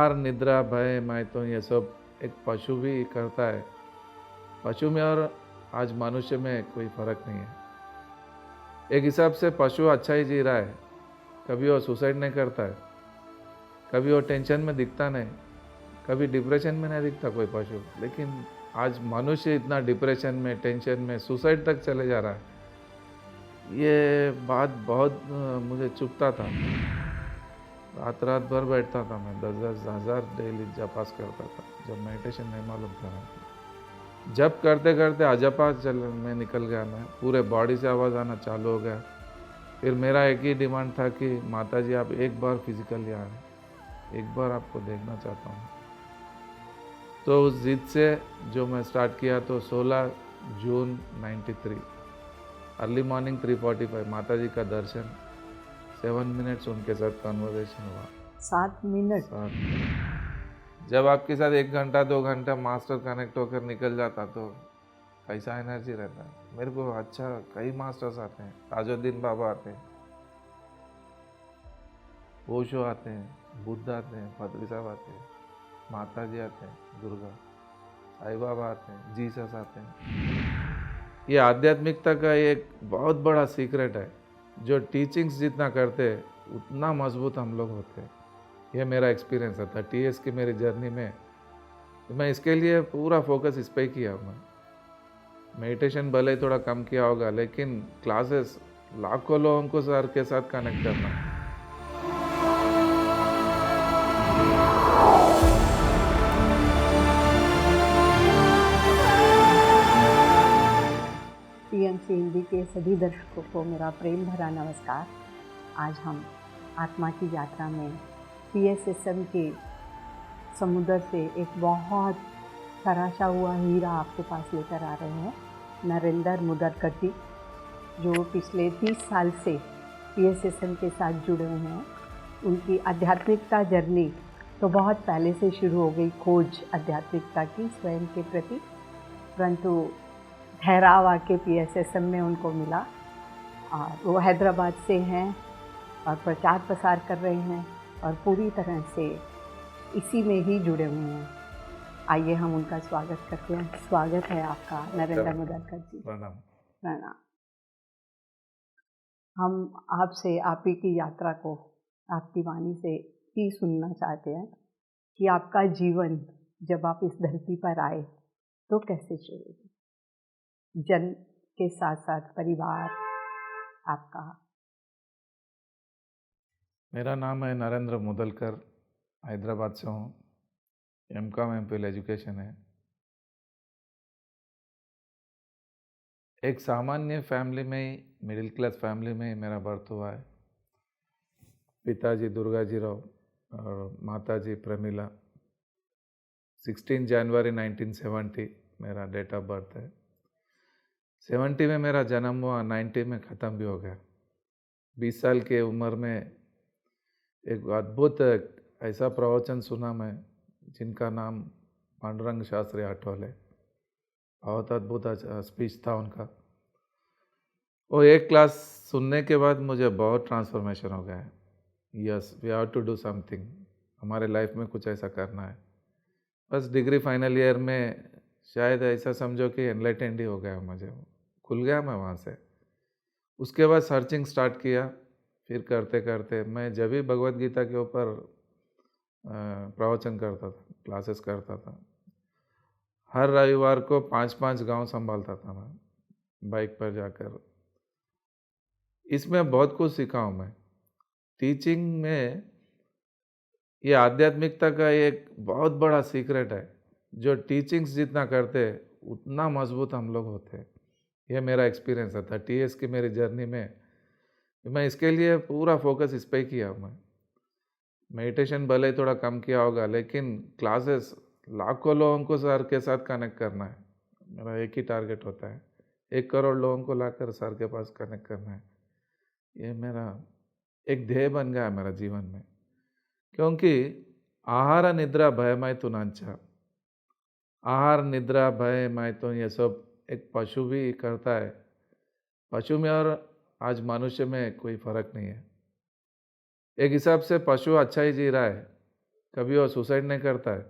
आहार, निद्रा, भय, मैथुन ये सब एक पशु भी करता है। पशु में और आज मनुष्य में कोई फ़र्क नहीं है। एक हिसाब से पशु अच्छा ही जी रहा है। कभी वो सुसाइड नहीं करता है, कभी वो टेंशन में दिखता नहीं, कभी डिप्रेशन में नहीं दिखता कोई पशु। लेकिन आज मनुष्य इतना डिप्रेशन में, टेंशन में, सुसाइड तक चले जा रहा है। ये बात बहुत मुझे चुभता था। रात रात भर बैठता था मैं, 10-10 हज़ार डेली जपास करता था जब मेडिटेशन नहीं मालूम था। जब करते करते अजपा चल में निकल गया मैं, पूरे बॉडी से आवाज़ आना चालू हो गया। फिर मेरा एक ही डिमांड था कि माता जी आप एक बार फिजिकली आए, एक बार आपको देखना चाहता हूँ। तो उस जिद से जो मैं स्टार्ट किया, तो 16 जून 93 अर्ली मॉर्निंग 3:45 माता जी का दर्शन, 7 मिनट्स उनके साथ कन्वर्सेशन हुआ। 7 मिनट? 7। जब आपके साथ 1 घंटा 2 घंटा मास्टर कनेक्ट होकर निकल जाता तो कैसा एनर्जी रहता है। मेरे को अच्छा कई मास्टर्स आते हैं, ताजुद्दीन बाबा आते हैं, ओशो आते हैं, बुद्ध आते हैं, पदरी साहब आते हैं, माता जी आते हैं, दुर्गा, साईं बाबा आते हैं, जीसस आते हैं। ये आध्यात्मिकता का एक बहुत बड़ा सीक्रेट है। जो टीचिंग्स जितना करते उतना मजबूत हम लोग होते हैं। ये मेरा एक्सपीरियंस है 30 ईयर्स की मेरी जर्नी में। तो मैं इसके लिए पूरा फोकस इस पे किया। मैं मेडिटेशन भले ही थोड़ा कम किया होगा, लेकिन क्लासेस लाखों लोगों को सर के साथ कनेक्ट करना। टीएमसी हिंदी के सभी दर्शकों को मेरा प्रेम भरा नमस्कार। आज हम आत्मा की यात्रा में पीएसएसएम के समुद्र से एक बहुत तराशा हुआ हीरा आपके पास लेकर आ रहे हैं। नरेंद्र मुदरकर जी, जो पिछले 30 साल से पीएसएसएम के साथ जुड़े हुए हैं। उनकी आध्यात्मिकता जर्नी तो बहुत पहले से शुरू हो गई, खोज आध्यात्मिकता की स्वयं के प्रति, परंतु ठहराव आके पीएसएसएम में उनको मिला। और वो हैदराबाद से हैं और प्रचार प्रसार कर रहे हैं और पूरी तरह से इसी में ही जुड़े हुए हैं। आइए हम उनका स्वागत करते हैं। स्वागत है आपका नरेंद्र मुदरकर जी। प्रणाम। प्रणाम। हम आपसे आप ही की यात्रा को आपकी वाणी से ही सुनना चाहते हैं कि आपका जीवन जब आप इस धरती पर आए तो कैसे शुरू हुआ? जन्म के साथ साथ परिवार आपका। मेरा नाम है नरेंद्र मुदलकर, हैदराबाद से हूँ। एमकॉम एमपीएल एजुकेशन है। एक सामान्य फैमिली में ही, मिडिल क्लास फैमिली में ही मेरा बर्थ हुआ है। पिताजी दुर्गाजी राव और माताजी प्रमिला। 16 जनवरी 1970 मेरा डेट ऑफ बर्थ है। 70 में मेरा जन्म हुआ, 90 में ख़त्म भी हो गया। 20 साल की उम्र में एक अद्भुत ऐसा प्रवचन सुना मैं, जिनका नाम पांडुरंग शास्त्री आठवले। बहुत अद्भुत स्पीच था उनका। वो एक क्लास सुनने के बाद मुझे बहुत ट्रांसफॉर्मेशन हो गया है। Yes, we have to do something, हमारे लाइफ में कुछ ऐसा करना है। बस डिग्री फाइनल ईयर में शायद ऐसा समझो कि एनलाइटेंड ही हो गया मुझे, खुल गया मैं वहाँ से। उसके बाद सर्चिंग स्टार्ट किया। फिर करते करते मैं जब भी भगवत गीता के ऊपर प्रवचन करता था, क्लासेस करता था, हर रविवार को 5-5 गांव संभालता था मैं बाइक पर जाकर। इसमें बहुत कुछ सीखा हूँ मैं। टीचिंग में ये आध्यात्मिकता का एक बहुत बड़ा सीक्रेट है। जो टीचिंग्स जितना करते उतना मजबूत हम लोग होते हैं। ये मेरा एक्सपीरियंस है 30 ईयर्स की मेरी जर्नी में। मैं इसके लिए पूरा फोकस इस पे किया। मैं मेडिटेशन भले ही थोड़ा कम किया होगा, लेकिन क्लासेस लाखों लोगों को सर के साथ कनेक्ट करना है। मेरा एक ही टारगेट होता है, 1 करोड़ लोगों को लाकर सर के पास कनेक्ट करना है। ये मेरा एक ध्येय बन गया मेरा जीवन में। क्योंकि आहार निद्रा भय मैथुनांचा, आहार निद्रा भय मैथुन ये सब एक पशु भी करता है। पशु में और आज मनुष्य में कोई फ़र्क नहीं है। एक हिसाब से पशु अच्छा ही जी रहा है। कभी वो सुसाइड नहीं करता है,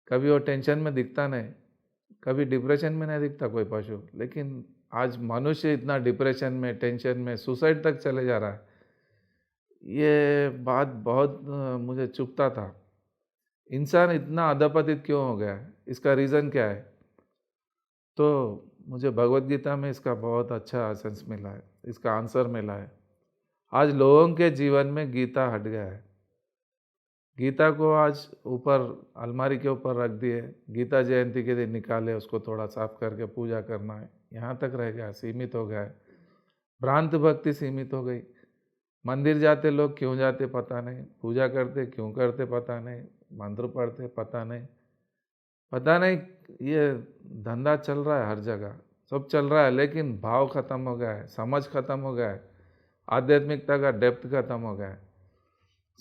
कभी वो टेंशन में दिखता नहीं, कभी डिप्रेशन में नहीं दिखता कोई पशु। लेकिन आज मनुष्य इतना डिप्रेशन में, टेंशन में, सुसाइड तक चले जा रहा है। ये बात बहुत मुझे चुभता था। इंसान इतना अधपतित क्यों हो गया है, इसका रीज़न क्या है? तो मुझे भगवत गीता में इसका बहुत अच्छा सेंस मिला है, इसका आंसर मिला है। आज लोगों के जीवन में गीता हट गया है। गीता को आज ऊपर अलमारी के ऊपर रख दिए, गीता जयंती के दिन निकाले, उसको थोड़ा साफ करके पूजा करना है, यहाँ तक रह गया, सीमित हो गया है। भ्रांत भक्ति सीमित हो गई। मंदिर जाते लोग क्यों जाते पता नहीं, पूजा करते क्यों करते पता नहीं, मंत्र पढ़ते पता नहीं, पता नहीं। ये धंधा चल रहा है, हर जगह सब चल रहा है, लेकिन भाव खत्म हो गया है, समझ खत्म हो गया है, आध्यात्मिकता का डेप्थ खत्म हो गया है।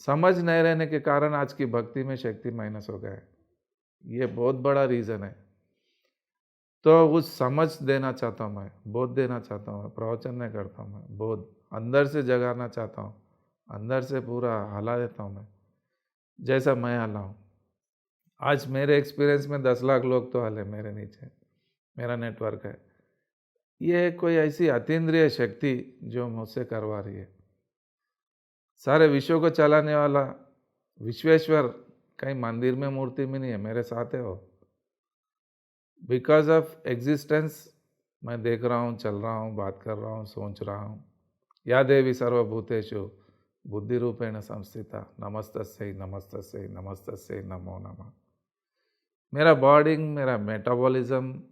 समझ नहीं रहने के कारण आज की भक्ति में शक्ति माइनस हो गया है। ये बहुत बड़ा रीज़न है। तो उस समझ देना चाहता हूँ मैं, बोध देना चाहता हूँ, प्रवचन नहीं करता हूँ मैं, बोध अंदर से जगाना चाहता हूँ, अंदर से पूरा हिला देता हूँ मैं, जैसा मैं हिला हूँ। आज मेरे एक्सपीरियंस में 10 लाख लोग तो हिले मेरे नीचे, मेरा नेटवर्क है। ये कोई ऐसी अतीन्द्रिय शक्ति जो मुझसे करवा रही है। सारे विश्व को चलाने वाला विश्वेश्वर कहीं मंदिर में मूर्ति में नहीं है, मेरे साथ है वो। बिकॉज ऑफ एग्जिस्टेंस मैं देख रहा हूँ, चल रहा हूँ, बात कर रहा हूँ, सोच रहा हूँ। या देवी सर्वभूतेषु बुद्धि रूपेण संस्थिता नमस्तस्यै नमस्तस्यै नमस्तस्यै नमो नमः। मेरा बॉडी, मेरा मेटाबॉलिज्म,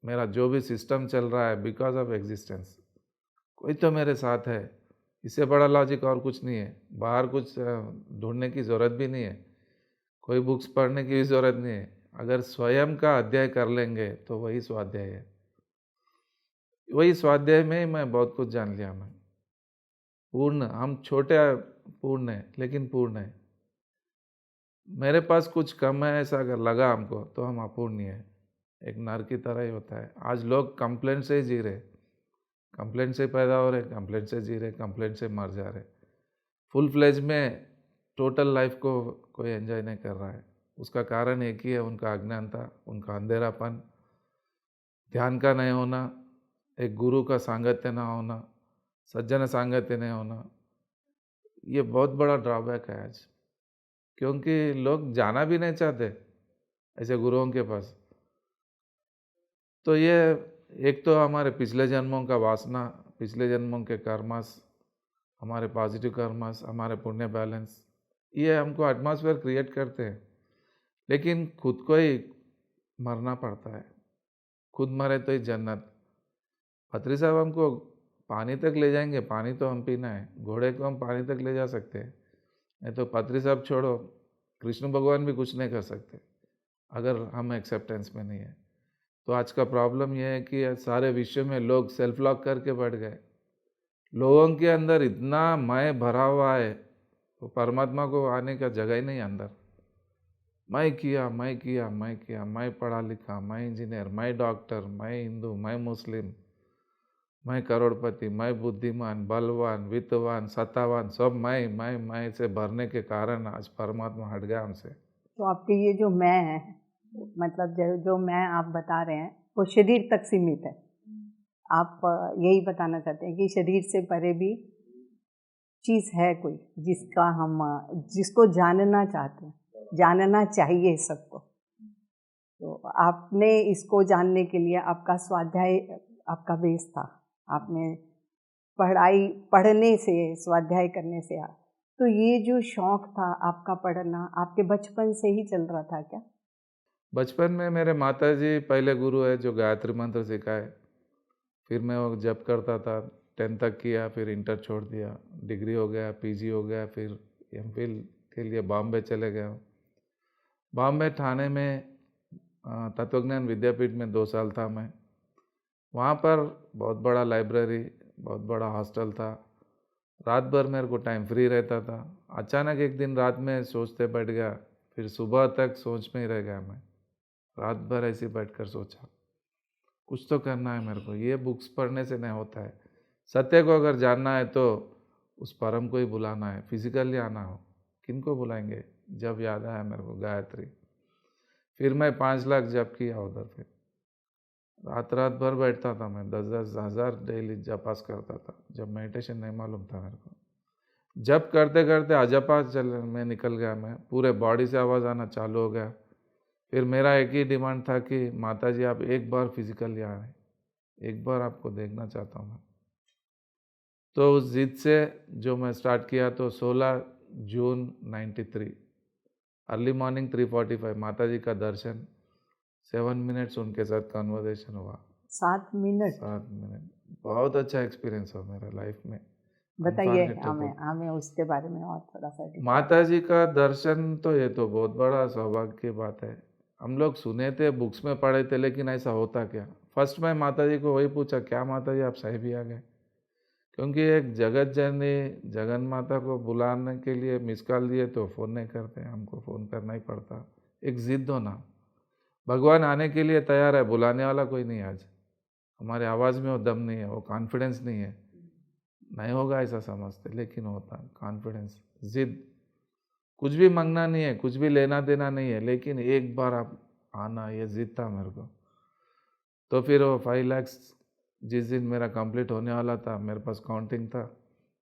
मेरा जो भी सिस्टम चल रहा है बिकॉज ऑफ एग्जिस्टेंस। कोई तो मेरे साथ है, इससे बड़ा लॉजिक और कुछ नहीं है। बाहर कुछ ढूंढने की ज़रूरत भी नहीं है, कोई बुक्स पढ़ने की भी ज़रूरत नहीं है। अगर स्वयं का अध्याय कर लेंगे तो वही स्वाध्याय है। वही स्वाध्याय में मैं बहुत कुछ जान लिया। मैं पूर्ण, हम छोटे पूर्ण है लेकिन पूर्ण है। मेरे पास कुछ कम है ऐसा अगर लगा हमको तो हम अपूर्ण है, एक नर की तरह ही होता है। आज लोग कंप्लेंट से ही जी रहे, कंप्लेंट से पैदा हो रहे, कंप्लेंट से जी रहे, कंप्लेंट से मर जा रहे। फुल फ्लेज में टोटल लाइफ को कोई एंजॉय नहीं कर रहा है। उसका कारण एक ही है, उनका अज्ञानता, उनका अंधेरापन, ध्यान का नहीं होना, एक गुरु का सांगत्य ना होना, सज्जन सांगत्य नहीं होना। ये बहुत बड़ा ड्रॉबैक है आज, क्योंकि लोग जाना भी नहीं चाहते ऐसे गुरुओं के पास। तो ये एक तो हमारे पिछले जन्मों का वासना, पिछले जन्मों के कर्मस, हमारे पॉजिटिव कर्मस, हमारे पुण्य बैलेंस, ये हमको एटमॉस्फेयर क्रिएट करते हैं। लेकिन खुद को ही मरना पड़ता है, खुद मरे तो ही जन्नत। खत्री साहब हमको पानी तक ले जाएंगे, पानी तो हम पीना है, घोड़े को हम पानी तक ले जा सकते हैं, नहीं तो खत्री साहब छोड़ो, कृष्ण भगवान भी कुछ नहीं कर सकते अगर हम एक्सेप्टेंस में नहीं है। तो आज का प्रॉब्लम यह है कि सारे विश्व में लोग सेल्फ लॉक करके बैठ गए। लोगों के अंदर इतना मैं भरा हुआ है, तो परमात्मा को आने का जगह ही नहीं अंदर। मैं किया, मैं किया, मैं किया, मैं पढ़ा लिखा, मैं इंजीनियर, मैं डॉक्टर, मैं हिंदू, मैं मुस्लिम, मैं करोड़पति, मैं बुद्धिमान, बलवान, वित्तवान, सत्तावान, सब मैं से भरने के कारण आज परमात्मा हट गया हमसे। तो आपके ये जो मैं है, मतलब जो मैं आप बता रहे हैं वो शरीर तक सीमित है। आप यही बताना चाहते हैं कि शरीर से परे भी चीज़ है कोई जिसको जानना चाहते हैं, जानना चाहिए सबको। तो आपने इसको जानने के लिए आपका स्वाध्याय, आपका बेस था, आपने पढ़ने से, स्वाध्याय करने से तो ये जो शौक था आपका पढ़ना, आपके बचपन से ही चल रहा था क्या? बचपन में मेरे माताजी पहले गुरु है जो गायत्री मंत्र सिखाए, फिर मैं वो जप करता था, 10 तक किया, फिर इंटर छोड़ दिया, डिग्री हो गया, पीजी हो गया, फिर एमफिल के लिए बॉम्बे चले गया। बॉम्बे ठाणे में तत्वज्ञान विद्यापीठ में 2 साल था मैं। वहाँ पर बहुत बड़ा लाइब्रेरी, बहुत बड़ा हॉस्टल था, रात भर मेरे को टाइम फ्री रहता था। अचानक एक दिन रात में सोचते बैठ गया, फिर सुबह तक सोच में ही रह गया मैं। रात भर ऐसे बैठ कर सोचा कुछ तो करना है मेरे को, ये बुक्स पढ़ने से नहीं होता है। सत्य को अगर जानना है तो उस परम को ही बुलाना है, फिजिकली आना हो। किन को बुलाएंगे? जब याद आया मेरे को गायत्री। फिर मैं 5 लाख जप किया उधर। फिर रात रात भर बैठता था मैं, 10-10 हज़ार डेली जपास करता था, जब मेडिटेशन नहीं मालूम था मेरे को। जब करते करते अजपा चल में निकल गया मैं, पूरे बॉडी से आवाज़ आना चालू हो गया। फिर मेरा एक ही डिमांड था कि माता जी आप एक बार फिजिकल यहाँ आए, एक बार आपको देखना चाहता हूँ मैं। तो उस जिद से जो मैं स्टार्ट किया, तो 16 जून 93 अर्ली मॉर्निंग 3:45 माता जी का दर्शन, 7 मिनट्स उनके साथ कन्वर्सेशन हुआ। 7 मिनट? 7 मिनट बहुत अच्छा एक्सपीरियंस हुआ मेरा लाइफ में। बताइए Unforgettable। हमें उसके बारे में और थोड़ा सा डिटेल। माता जी का दर्शन तो ये तो बहुत बड़ा सौभाग्य की बात है। हम लोग सुने थे, बुक्स में पढ़े थे, लेकिन ऐसा होता क्या। फर्स्ट मैं माता जी को वही पूछा, क्या माता जी आप सही भी आ गए? क्योंकि एक जगत जननी जगन माता को बुलाने के लिए मिस कॉल दिए तो फ़ोन नहीं करते, हमको फ़ोन करना ही पड़ता। एक ज़िद होना, भगवान आने के लिए तैयार है, बुलाने वाला कोई नहीं। आज हमारे आवाज़ में वो दम नहीं है, वो कॉन्फिडेंस नहीं है। नहीं होगा ऐसा समझते, लेकिन होता कॉन्फिडेंस, ज़िद। कुछ भी मांगना नहीं है, कुछ भी लेना देना नहीं है, लेकिन एक बार आप आना, ये ज़िद था मेरे को। तो फिर वो 5 लाख जिस दिन मेरा कंप्लीट होने वाला था, मेरे पास काउंटिंग था,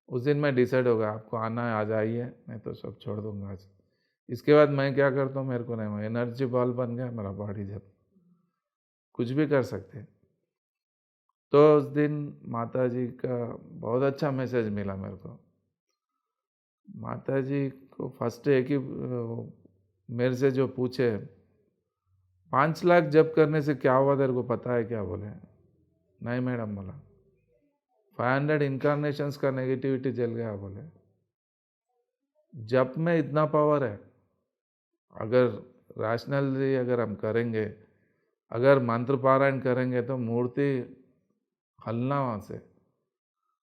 उस दिन मैं डिसाइड हो गया आपको आना है आ जाइए, नहीं तो सब छोड़ दूंगा आज। इसके बाद मैं क्या करता हूँ मेरे को नहीं, एनर्जी बॉल बन गया मेरा बॉडी, जब कुछ भी कर सकते। तो उस दिन माता जी का बहुत अच्छा मैसेज मिला मेरे को। माता जी को फर्स्ट एक ही मेरे से जो पूछे, 5 लाख जब करने से क्या हुआ तेरे को पता है क्या? बोले नहीं मैडम। बोला 500 इनकारनेशंस का नेगेटिविटी जल गया। बोले जप में इतना पावर है, अगर रैशनली अगर हम करेंगे, अगर मंत्र पारायण करेंगे तो मूर्ति हलना वहाँ से,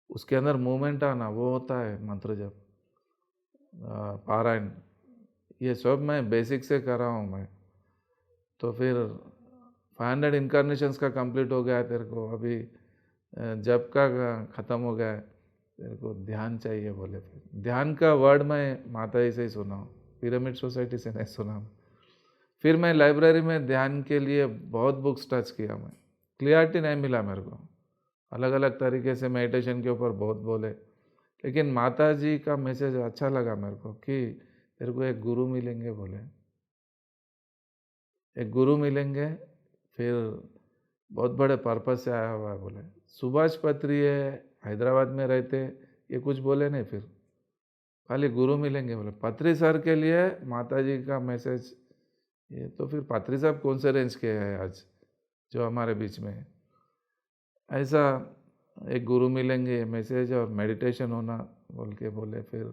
उसके अंदर मूवमेंट आना, वो होता है मंत्र जप पारायण। ये सब मैं बेसिक से कर रहा हूँ मैं। तो फिर 500 इनकारनेशंस का कंप्लीट हो गया है तेरे को, अभी जब का ख़त्म हो गया है, तेरे को ध्यान चाहिए। बोले फिर ध्यान का वर्ड मैं माता जी से ही सुना हूँ, पिरामिड सोसाइटी से नहीं सुना। फिर मैं लाइब्रेरी में ध्यान के लिए बहुत बुक्स टच किया, मैं क्लियरिटी नहीं मिला मेरे को। अलग अलग तरीके से मेडिटेशन के ऊपर बहुत बोले, लेकिन माता जी का मैसेज अच्छा लगा मेरे को कि तेरे को एक गुरु मिलेंगे। बोले एक गुरु मिलेंगे, फिर बहुत बड़े पर्पस से आया हुआ है। बोले सुभाष पत्री है, हैदराबाद में रहते, ये कुछ बोले नहीं, फिर खाली गुरु मिलेंगे। बोले पत्री सर के लिए माता जी का मैसेज, ये तो फिर पत्री साहब कौन से रेंज के हैं आज जो हमारे बीच में है। ऐसा एक गुरु मिलेंगे मैसेज और मेडिटेशन होना बोल के बोले। फिर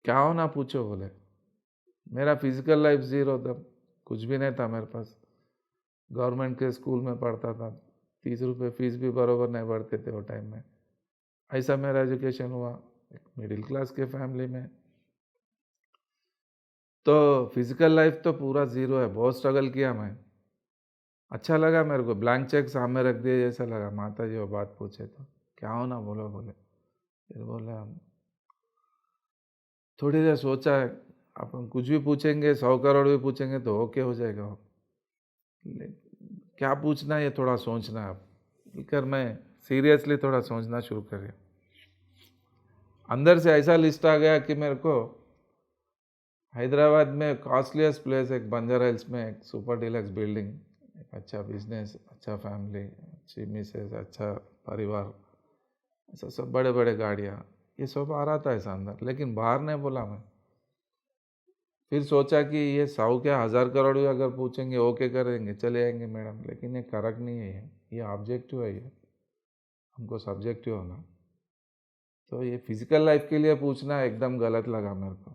क्या होना पूछो। बोले मेरा फिजिकल लाइफ ज़ीरो था, कुछ भी नहीं था मेरे पास। गवर्नमेंट के स्कूल में पढ़ता था, 30 रुपये फीस भी बराबर नहीं भरते थे वो टाइम में। ऐसा मेरा एजुकेशन हुआ एक मिडिल क्लास के फैमिली में। तो फिजिकल लाइफ तो पूरा ज़ीरो है, बहुत स्ट्रगल किया मैं। अच्छा लगा मेरे को, ब्लैंक चेक सामने रख दिया जैसा लगा। माता जी वो बात पूछे तो क्या होना बोलो। बोले फिर बोला थोड़ी देर सोचा है, अपन कुछ भी पूछेंगे, 100 करोड़ भी पूछेंगे तो ओके हो जाएगा। क्या पूछना है ये थोड़ा सोचना है। अब कर मैं सीरियसली थोड़ा सोचना शुरू करिए। अंदर से ऐसा लिस्ट आ गया कि मेरे को हैदराबाद में कॉस्टलीस्ट प्लेस, एक बंजारा हिल्स में एक सुपर डिलक्स बिल्डिंग, एक अच्छा बिजनेस, अच्छा फैमिली, अच्छी मिसेज, अच्छा परिवार, ऐसा सब बड़े बड़े गाड़ियाँ, ये सब आ रहा था ऐसा अंदर, लेकिन बाहर नहीं बोला मैं। फिर सोचा कि ये 100 क्या 1000 करोड़ भी अगर पूछेंगे ओके करेंगे, चले आएंगे मैडम, लेकिन ये करेक्ट नहीं है, ये ऑब्जेक्टिव है, ये हमको सब्जेक्टिव होना। तो ये फिजिकल लाइफ के लिए पूछना एकदम गलत लगा मेरे को।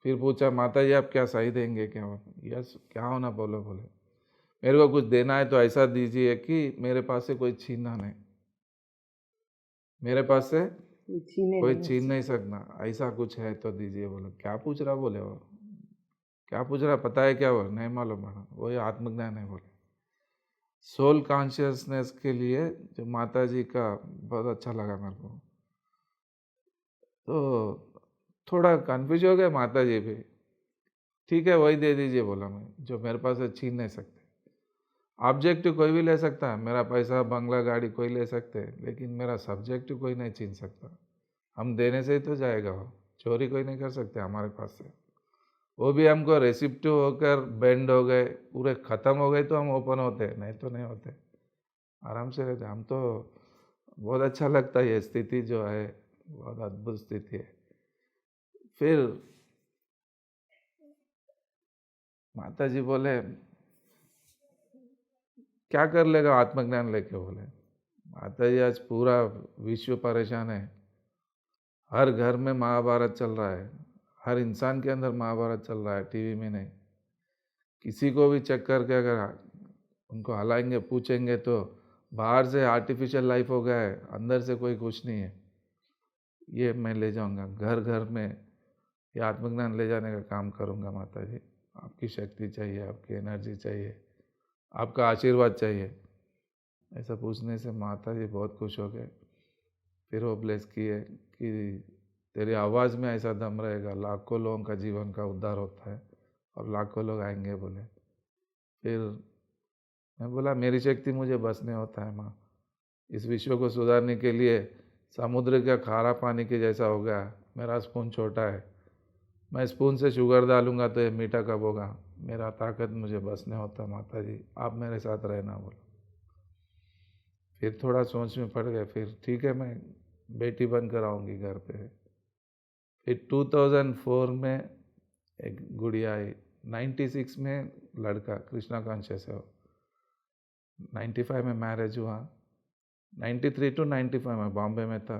फिर पूछा माता जी आप क्या सही देंगे क्या? यस क्या होना बोलो। बोले मेरे को कुछ देना है तो ऐसा दीजिए कि मेरे पास से कोई छीनना नहीं, मेरे पास से कोई छीन नहीं सकना, ऐसा कुछ है तो दीजिए। बोले क्या पूछ रहा? बोले वो क्या पूछ रहा पता है क्या? वो नहीं मालूम मैडम, वही आत्मज्ञान है। बोले सोल कॉन्शियसनेस के लिए जो माता जी का बहुत अच्छा लगा मेरे को। तो थोड़ा कन्फ्यूज हो गया माता जी भी। ठीक है वही दे दीजिए बोला मैं, जो मेरे पास है छीन नहीं सकते। ऑब्जेक्टिव कोई भी ले सकता है, मेरा पैसा बंगला गाड़ी कोई ले सकते हैं, लेकिन मेरा सब्जेक्टिव कोई नहीं छीन सकता। हम देने से ही तो जाएगा, वो चोरी कोई नहीं कर सकते हमारे पास से। वो भी हमको रेसिप्टिव होकर बेंड हो गए, पूरे ख़त्म हो गए तो हम ओपन होते, नहीं तो नहीं होते, आराम से रहते हम तो। बहुत अच्छा लगता है ये स्थिति जो है, बहुत अद्भुत स्थिति है। फिर माता जी बोले क्या कर लेगा आत्मज्ञान लेके, बोले माता जी आज पूरा विश्व परेशान है, हर घर में महाभारत चल रहा है, हर इंसान के अंदर महाभारत चल रहा है, टीवी में नहीं। किसी को भी चेक करके अगर उनको हलाएंगे पूछेंगे तो बाहर से आर्टिफिशियल लाइफ हो गया है, अंदर से कोई कुछ नहीं है। ये मैं ले जाऊंगा घर घर में, ये आत्मज्ञान ले जाने का काम करूंगा माता जी। आपकी शक्ति चाहिए, आपकी एनर्जी चाहिए, आपका आशीर्वाद चाहिए। ऐसा पूछने से माता जी बहुत खुश हो गए। फिर वो ब्लेस किए कि तेरी आवाज़ में ऐसा दम रहेगा, लाखों लोगों का जीवन का उद्धार होता है और लाखों लोग आएंगे बोले। फिर मैं बोला मेरी शक्ति मुझे बस नहीं होता है माँ, इस विश्व को सुधारने के लिए समुद्र का खारा पानी के जैसा हो गया, मेरा स्पून छोटा है, मैं स्पून से शुगर डालूंगा तो ये मीठा कब होगा, मेरा ताकत मुझे बस नहीं होता माता जी, आप मेरे साथ रहना बोला। फिर थोड़ा सोच में पड़ गए, फिर ठीक है मैं बेटी बनकर आऊँगी घर पे। फिर 2004 में एक गुड़िया आई, 96 में लड़का कृष्णा कॉन्शियस है वो, 95 में मैरिज हुआ, 93 to 95 में बॉम्बे में था,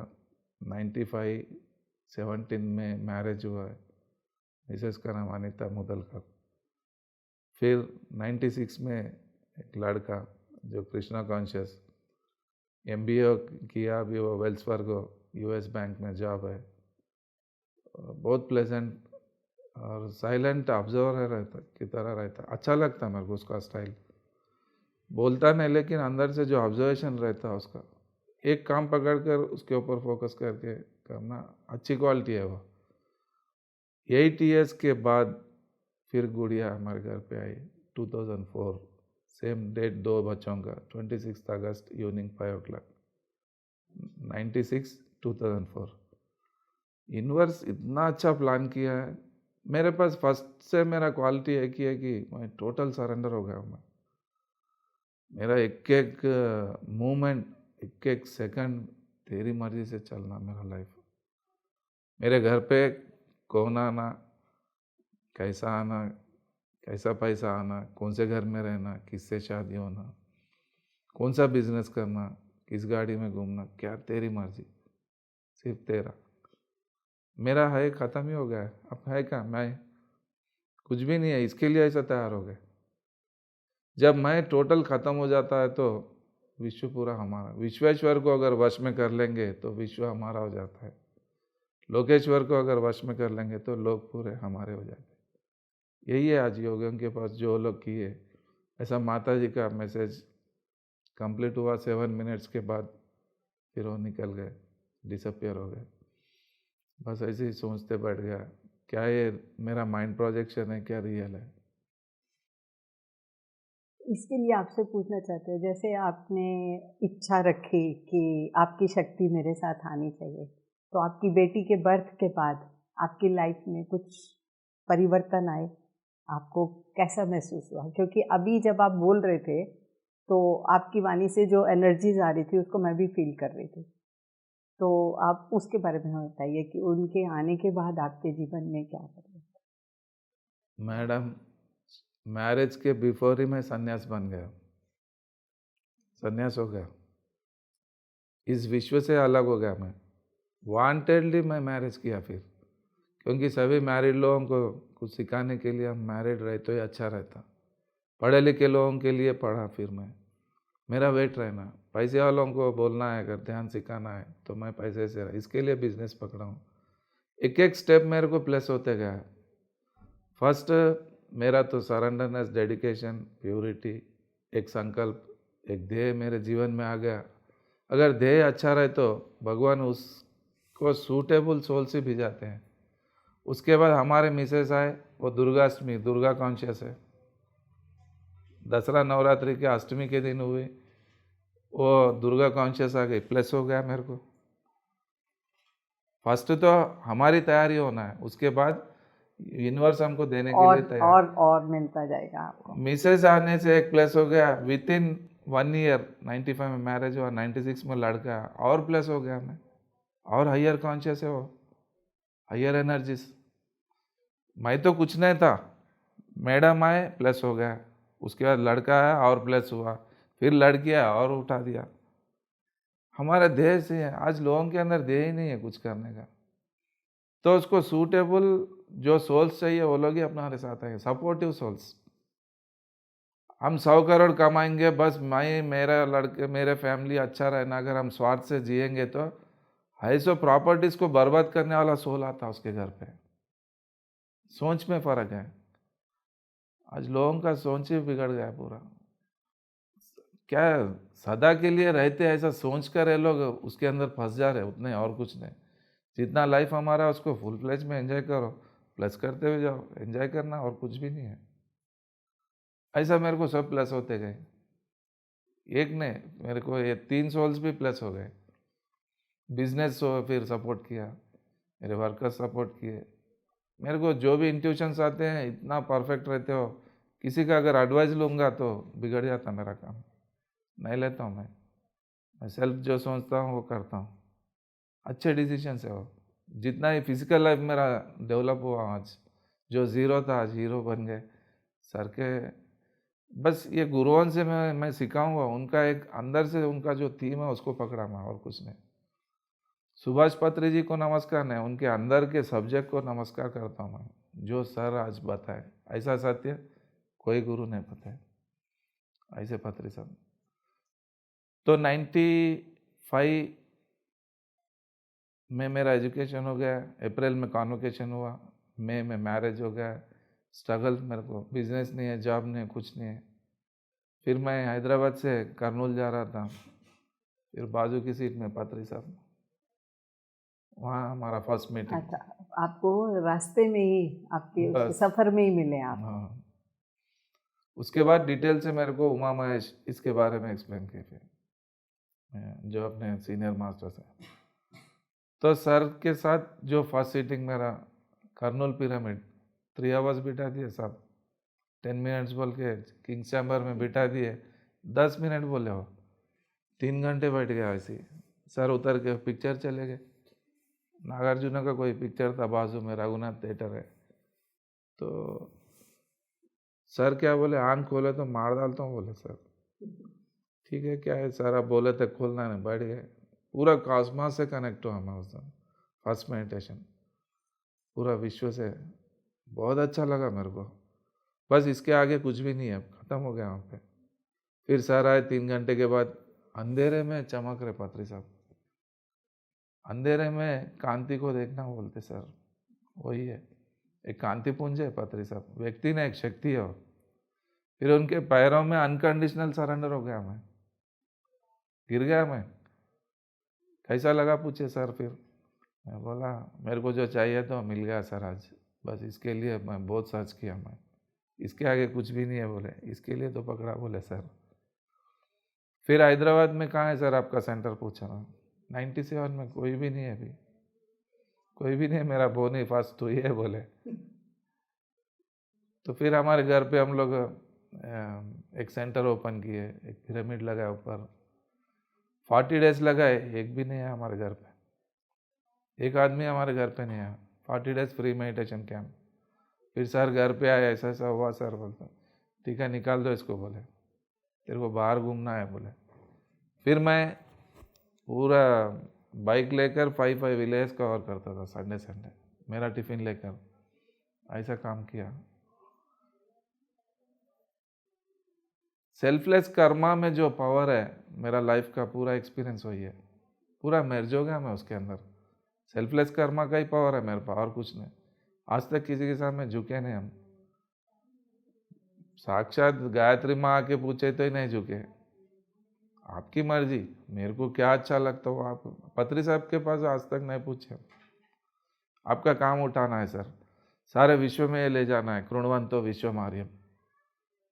95 17 में मैरिज हुआ है, मिसेस का नाम अनिता मुदलकर। फिर 96 में एक लड़का जो कृष्णा कॉन्शियस, MBA किया, अभी वो वेल्स फार्गो US बैंक में जॉब है, बहुत प्लेजेंट और साइलेंट ऑब्जर्वर रहता की तरह रहता, अच्छा लगता मेरे को उसका स्टाइल। बोलता नहीं लेकिन अंदर से जो ऑब्जर्वेशन रहता है उसका, एक काम पकड़कर उसके ऊपर फोकस करके करना, अच्छी क्वालिटी है वो। 8 years के बाद फिर गुड़िया हमारे घर पे आई 2004, सेम डेट, 2 बच्चों का, 26 अगस्त इवनिंग 5 o'clock, 96 2004। यूनिवर्स इतना अच्छा प्लान किया है मेरे पास। फर्स्ट से मेरा क्वालिटी एक ही है कि मैं टोटल सरेंडर हो गया हूँ। मैं मेरा एक एक मूवमेंट, एक एक सेकंड तेरी मर्जी से चलना मेरा लाइफ। मेरे घर पे कौन आना, कैसा आना, कैसा पैसा आना, कौन से घर में रहना, किससे शादी होना, कौन सा बिजनेस करना, किस गाड़ी में घूमना, क्या तेरी मर्जी, सिर्फ तेरा। मेरा है ख़त्म ही हो गया है, अब है क्या, मैं कुछ भी नहीं है, इसके लिए ऐसा तैयार हो गए। जब मैं टोटल ख़त्म हो जाता है तो विश्व पूरा हमारा। विश्वेश्वर को अगर वश में कर लेंगे तो विश्व हमारा हो जाता है, लोकेश्वर को अगर वश में कर लेंगे तो लोग पूरे हमारे हो जाते हैं। यही है आज योगियों के पास जो लोग किए। ऐसा माता जी का मैसेज कंप्लीट हुआ 7 मिनट्स के बाद, फिर वो निकल गए, डिसअपियर हो गए। बस ऐसे ही सोचते बैठ गया, क्या ये मेरा माइंड प्रोजेक्शन है, क्या रियल है। इसके लिए आपसे पूछना चाहते हैं, जैसे आपने इच्छा रखी कि आपकी शक्ति मेरे साथ आनी चाहिए, तो आपकी बेटी के बर्थ के बाद आपकी लाइफ में कुछ परिवर्तन आए, आपको कैसा महसूस हुआ? क्योंकि अभी जब आप बोल रहे थे तो आपकी वाणी से जो एनर्जीज आ रही थी उसको मैं भी फील कर रही थी, तो आप उसके बारे में हमें बताइए कि उनके आने के बाद आपके जीवन में क्या परिवर्तन? मैडम मैरिज के बिफोर ही मैं सन्यास बन गया, सन्यास हो गया, इस विश्व से अलग हो गया मैं। वांटेडली मैं मैरिज किया फिर, क्योंकि सभी मैरिड लोगों को कुछ सिखाने के लिए हम मैरिड रहे तो ये अच्छा रहता। पढ़े लिखे लोगों के लिए पढ़ा फिर मैं, मेरा वेट रहना, पैसे वालों को बोलना है अगर ध्यान सिखाना है तो मैं पैसे से रहा, इसके लिए बिजनेस पकड़ा हूँ। एक एक स्टेप मेरे को प्लस होते गया। फर्स्ट मेरा तो सरेंडरनेस, डेडिकेशन, प्योरिटी, एक संकल्प, एक ध्येय मेरे जीवन में आ गया। अगर ध्येय अच्छा रहे तो भगवान उसको सूटेबल सोल से भी जाते हैं। उसके बाद हमारे मिसेस आए, वो दुर्गाष्टमी, दुर्गा कॉन्शियस है, दसरा नवरात्रि के अष्टमी के दिन हुए, वो दुर्गा कॉन्शियस आ गई, प्लस हो गया मेरे को। फर्स्ट तो हमारी तैयारी होना है, उसके बाद यूनिवर्स हमको देने के लिए तैयार। और मिलता जाएगा आपको। मिसेस आने से एक प्लस हो गया, विद इन 1 ईयर 95 में मैरिज हुआ, 96 में लड़का और प्लस हो गया मैं, और हायर कॉन्शियस है वो, हायर एनर्जीज। मैं तो कुछ नहीं था, मैडम आए प्लस हो गया, उसके बाद लड़का आया और प्लस हुआ, फिर लड़की आया और उठा दिया। हमारा देह से है, आज लोगों के अंदर देह ही नहीं है कुछ करने का, तो उसको सूटेबल जो सोल्स चाहिए वो लोग ही अपने साथ आएंगे, सपोर्टिव सोल्स। हम 100 करोड़ कमाएंगे बस मैं, मेरा लड़के, मेरे फैमिली अच्छा रहना, अगर हम स्वार्थ से जिएंगे तो है सो प्रॉपर्टीज को बर्बाद करने वाला सोल आता उसके घर पे। सोच में फर्क है, आज लोगों का सोच ही बिगड़ गया पूरा। क्या सदा के लिए रहते ऐसा सोच कर ये लोग उसके अंदर फंस जा रहे, उतने और कुछ नहीं। जितना लाइफ हमारा है उसको फुल फ्लेज में एंजॉय करो, प्लस करते हुए जाओ, एंजॉय करना और कुछ भी नहीं है। ऐसा मेरे को सब प्लस होते गए, एक ने मेरे को ये 3 सोल्स भी प्लस हो गए। बिजनेस हो फिर सपोर्ट किया, मेरे वर्कर्स सपोर्ट किए, मेरे को जो भी इंट्यूशंस आते हैं इतना परफेक्ट रहते हो, किसी का अगर एडवाइस लूँगा तो बिगड़ जाता मेरा काम, नहीं लेता हूँ मैं सेल्फ जो सोचता हूँ वो करता हूँ, अच्छे डिसीजन है वो। जितना ही फिजिकल लाइफ मेरा डेवलप हुआ, आज जो ज़ीरो था आज हीरो बन गए सर के। बस ये गुरुओं से मैं सिखाऊंगा, उनका एक अंदर से उनका जो थीम है उसको पकड़ा मैं, और कुछ नहीं। सुभाष पत्री जी को नमस्कार नहीं, उनके अंदर के सब्जेक्ट को नमस्कार करता हूँ मैं, जो सर आज बताए ऐसा सत्य कोई गुरु नहीं बताए, ऐसे पत्री साहब। तो 95 में मेरा एजुकेशन हो गया, अप्रैल में कॉन्वोकेशन हुआ, मई में मैरिज हो गया। स्ट्रगल, मेरे को बिजनेस नहीं है, जॉब नहीं है, कुछ नहीं है। फिर मैं हैदराबाद से करनूल जा रहा था, फिर बाजू की सीट में पत्री साहब, वहाँ हमारा फर्स्ट मीटिंग। अच्छा, आपको रास्ते में ही, आपके सफ़र में ही मिले आप? हाँ। उसके बाद डिटेल से मेरे को उमा महेश इसके बारे में एक्सप्लेन किए थे, जो अपने सीनियर मास्टर से। तो सर के साथ जो फर्स्ट सीटिंग मेरा कर्नूल पिरामिड 3 आवर्स बिठा दिए साहब, 10 मिनट्स बोल के किंग्स चैम्बर में बिठा दिए, 10 मिनट बोले हो, 3 घंटे बैठ गया ऐसे। सर उतर के पिक्चर चले गए, नागार्जुन का कोई पिक्चर था बाजू में, रघुनाथ थिएटर है। तो सर क्या बोले, आंख खोले तो मार डालता हूँ, बोले सर ठीक है क्या है सर, आप बोले थे खोलना नहीं, बैठ गए। पूरा कॉस्मोस से कनेक्ट हुआ मैं उस दिन, फर्स्ट मेडिटेशन, पूरा विश्व से, बहुत अच्छा लगा मेरे को। बस इसके आगे कुछ भी नहीं है, ख़त्म हो गया वहाँ पे। फिर सर आए 3 घंटे के बाद, अंधेरे में चमक रहे पत्री साहब, अंधेरे में कांति को देखना बोलते सर, वही है, एक कांति पुंज है पत्री साहब, व्यक्ति ने एक शक्ति है। फिर उनके पैरों में अनकंडीशनल सरेंडर हो गया, मैं गिर गया। मैं कैसा लगा पूछे सर, फिर मैं बोला मेरे को जो चाहिए तो मिल गया सर आज, बस इसके लिए मैं बहुत सर्च किया, मैं इसके आगे कुछ भी नहीं है, बोले इसके लिए तो पकड़ा, बोले सर। फिर हैदराबाद में कहाँ है सर आपका सेंटर, पूछा मैं। 97 में कोई भी नहीं है, अभी कोई भी नहीं है, मेरा बोनी फास्ट हुई है, बोले। तो फिर हमारे घर पे हम लोग एक सेंटर ओपन किए, एक पिरामिड लगाया ऊपर, 40 डेज लगाए, एक भी नहीं है हमारे घर पे, एक आदमी हमारे घर पे नहीं आया। 40 डेज फ्री मेडिटेशन कैंप। फिर सर घर पे आए, ऐसा ऐसा हुआ सर, बोलता ठीक है निकाल दो इसको, बोले तेरे को बाहर घूमना है, बोले। फिर मैं पूरा बाइक लेकर 5 विलेज कवर करता था, संडे संडे मेरा टिफ़िन लेकर, ऐसा काम किया। सेल्फलेस कर्मा में जो पावर है, मेरा लाइफ का पूरा एक्सपीरियंस वही है, पूरा मर्ज हो गया मैं उसके अंदर। सेल्फलेस कर्मा का ही पावर है मेरे पास, और कुछ नहीं। आज तक किसी के सामने झुके नहीं हम, साक्षात गायत्री माँ आके पूछे तो ही नहीं झुके, आपकी मर्जी, मेरे को क्या अच्छा लगता हो आप। पत्री साहब के पास आज तक नहीं पूछे, आपका काम उठाना है सर, सारे विश्व में ये ले जाना है, कृण्वन्तो विश्वमार्यम।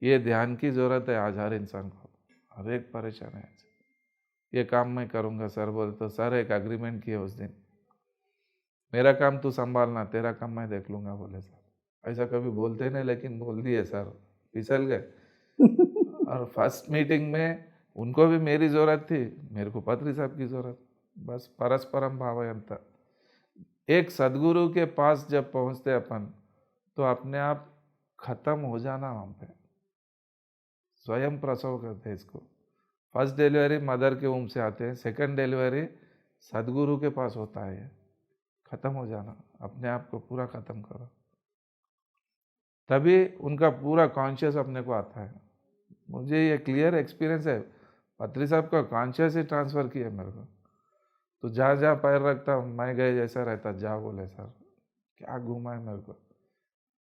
ये ध्यान की ज़रूरत है आज हर इंसान को, हर एक परेशान है आज। ये काम मैं करूँगा सर बोले तो सर एक एग्रीमेंट किए उस दिन, मेरा काम तू संभालना, तेरा काम मैं देख लूँगा बोले सर। ऐसा कभी बोलते नहीं लेकिन बोल दिए सर, फिसल गए। और फर्स्ट मीटिंग में उनको भी मेरी ज़रूरत थी, मेरे को पत्री साहब की ज़रूरत, बस परस्परम भावयंता। एक सदगुरु के पास जब पहुँचते अपन तो अपने आप खत्म हो जाना वहाँ पे, स्वयं प्रसव करते हैं इसको। फर्स्ट डिलीवरी मदर के वूम से आते हैं, सेकंड डिलीवरी सदगुरु के पास होता है। ख़त्म हो जाना, अपने आप को पूरा ख़त्म करो, तभी उनका पूरा कॉन्शियस अपने को आता है। मुझे ये क्लियर एक्सपीरियंस है, पत्री साहब का कॉन्शियस ही ट्रांसफ़र किया मेरे को। तो जहाँ जहाँ पैर रखता मैं गए जैसा रहता, जा बोले सर क्या घूमा है मेरे को,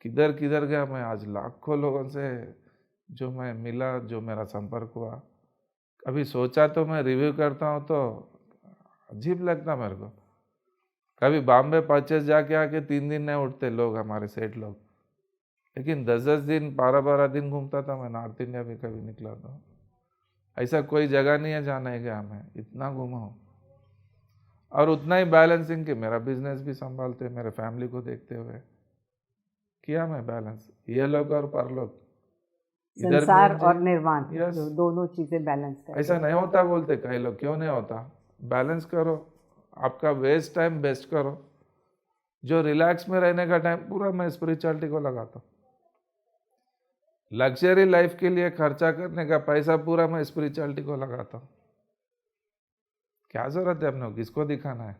किधर किधर गया मैं। आज लाखों लोगों से जो मैं मिला, जो मेरा संपर्क हुआ, कभी सोचा तो मैं रिव्यू करता हूँ तो अजीब लगता मेरे को। कभी बॉम्बे परचेस जाके आके 3 दिन नहीं उठते लोग, हमारे सेठ लोग, लेकिन 10-10 दिन 12-12 दिन घूमता था मैं। नॉर्थ इंडिया भी कभी निकला था, ऐसा कोई जगह नहीं है जहाँ नहीं गया मैं, इतना घूमा हूँ। और उतना ही बैलेंसिंग कि मेरा बिजनेस भी संभालते, मेरे फैमिली को देखते हुए किया मैं बैलेंस, ये लोग और परलोक, इधर भी संसार enjoy। और निर्वाण, Yes। जो दोनों चीजें बैलेंस करके। ऐसा नहीं होता बोलते कई लोग, क्यों नहीं होता? बैलेंस करो, आपका वेस्ट टाइम बेस्ट करो। जो रिलैक्स में रहने का टाइम पूरा मैं स्पिरिचुअलिटी को लगाता हूँ। लग्जरी लाइफ के लिए खर्चा करने का पैसा पूरा मैं स्पिरिचुअलिटी को लगाता हूँ। क्या जरूरत है अपने को, किसको दिखाना है?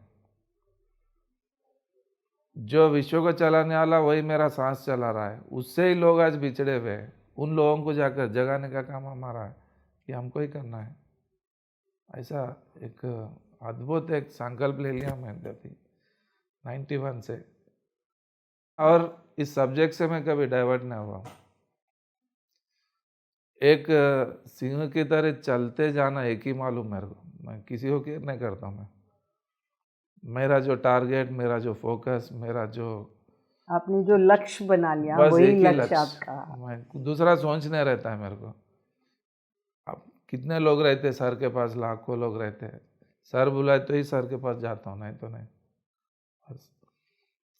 जो विश्व को चलाने वाला वही मेरा सांस चला रहा है, उससे ही लोग आज बिछड़े हुए हैं। उन लोगों को जाकर जगाने का काम हमारा है, कि हमको ही करना है। ऐसा एक अद्भुत एक संकल्प ले लिया मैंने 91 से, और इस सब्जेक्ट से मैं कभी डाइवर्ट नहीं हुआ। एक सिंह की तरह चलते जाना एक ही मालूम मेरे को, मैं किसी को केयर नहीं करता मैं। मेरा जो टारगेट, मेरा जो फोकस, मेरा जो आपने जो लक्ष्य बना लिया बस वही एक ही लक्ष्य आपका। मैं दूसरा सोचने रहता है मेरे को। अब कितने लोग रहते हैं सर के पास, लाखों लोग रहते हैं, सर बुलाए तो ही सर के पास जाता हूँ, नहीं तो नहीं। बस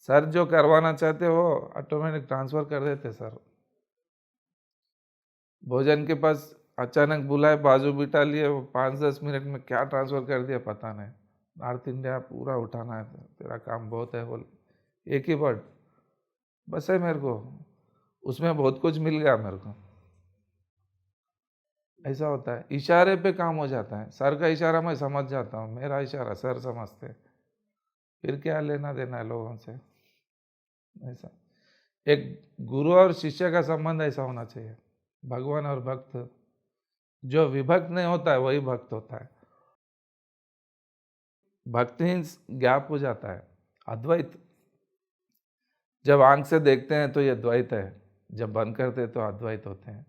सर जो करवाना चाहते हो ऑटोमेटिक ट्रांसफ़र कर देते सर। भोजन के पास अचानक बुलाए, बाजू बिठा लिए, वो 5-10 मिनट में क्या ट्रांसफ़र कर दिया पता नहीं। नॉर्थ इंडिया पूरा उठाना है, तेरा काम बहुत है बोल, एक ही वर्ड बस है मेरे को, उसमें बहुत कुछ मिल गया मेरे को। ऐसा होता है, इशारे पे काम हो जाता है। सर का इशारा मैं समझ जाता हूँ, मेरा इशारा सर समझते, फिर क्या लेना देना है लोगों से। ऐसा एक गुरु और शिष्य का संबंध ऐसा होना चाहिए। भगवान और भक्त, जो विभक्त नहीं होता है वही भक्त होता है। भक्ति गैप हो जाता है, अद्वैत। जब आंख से देखते हैं तो ये द्वैत है, जब बंद करते हैं तो अद्वैत होते हैं।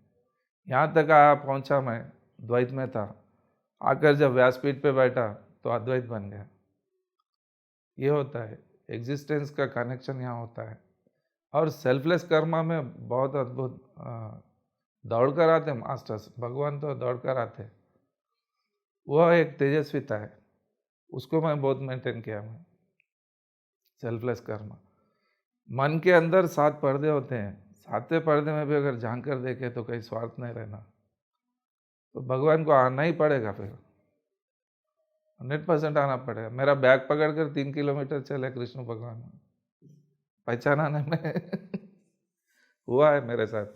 यहाँ तक आया पहुँचा मैं, द्वैत में था, आकर जब व्यासपीठ पे बैठा तो अद्वैत बन गया। ये होता है, एग्जिस्टेंस का कनेक्शन यहाँ होता है। और सेल्फलेस कर्मा में बहुत अद्भुत दौड़ कर आते मास्टर्स, भगवान तो दौड़ कर आते, वह एक तेजस्विता है, उसको मैं बहुत मेंटेन किया मैं। सेल्फलेस कर्मा, मन के अंदर 7 पर्दे होते हैं, 7वें पर्दे में भी अगर झांक कर देखे तो कहीं स्वार्थ नहीं रहना, तो भगवान को आना ही पड़ेगा, फिर 100% आना पड़ेगा। मेरा बैग पकड़ कर 3 किलोमीटर चले कृष्ण भगवान, पहचाना नहीं मैं हुआ है मेरे साथ।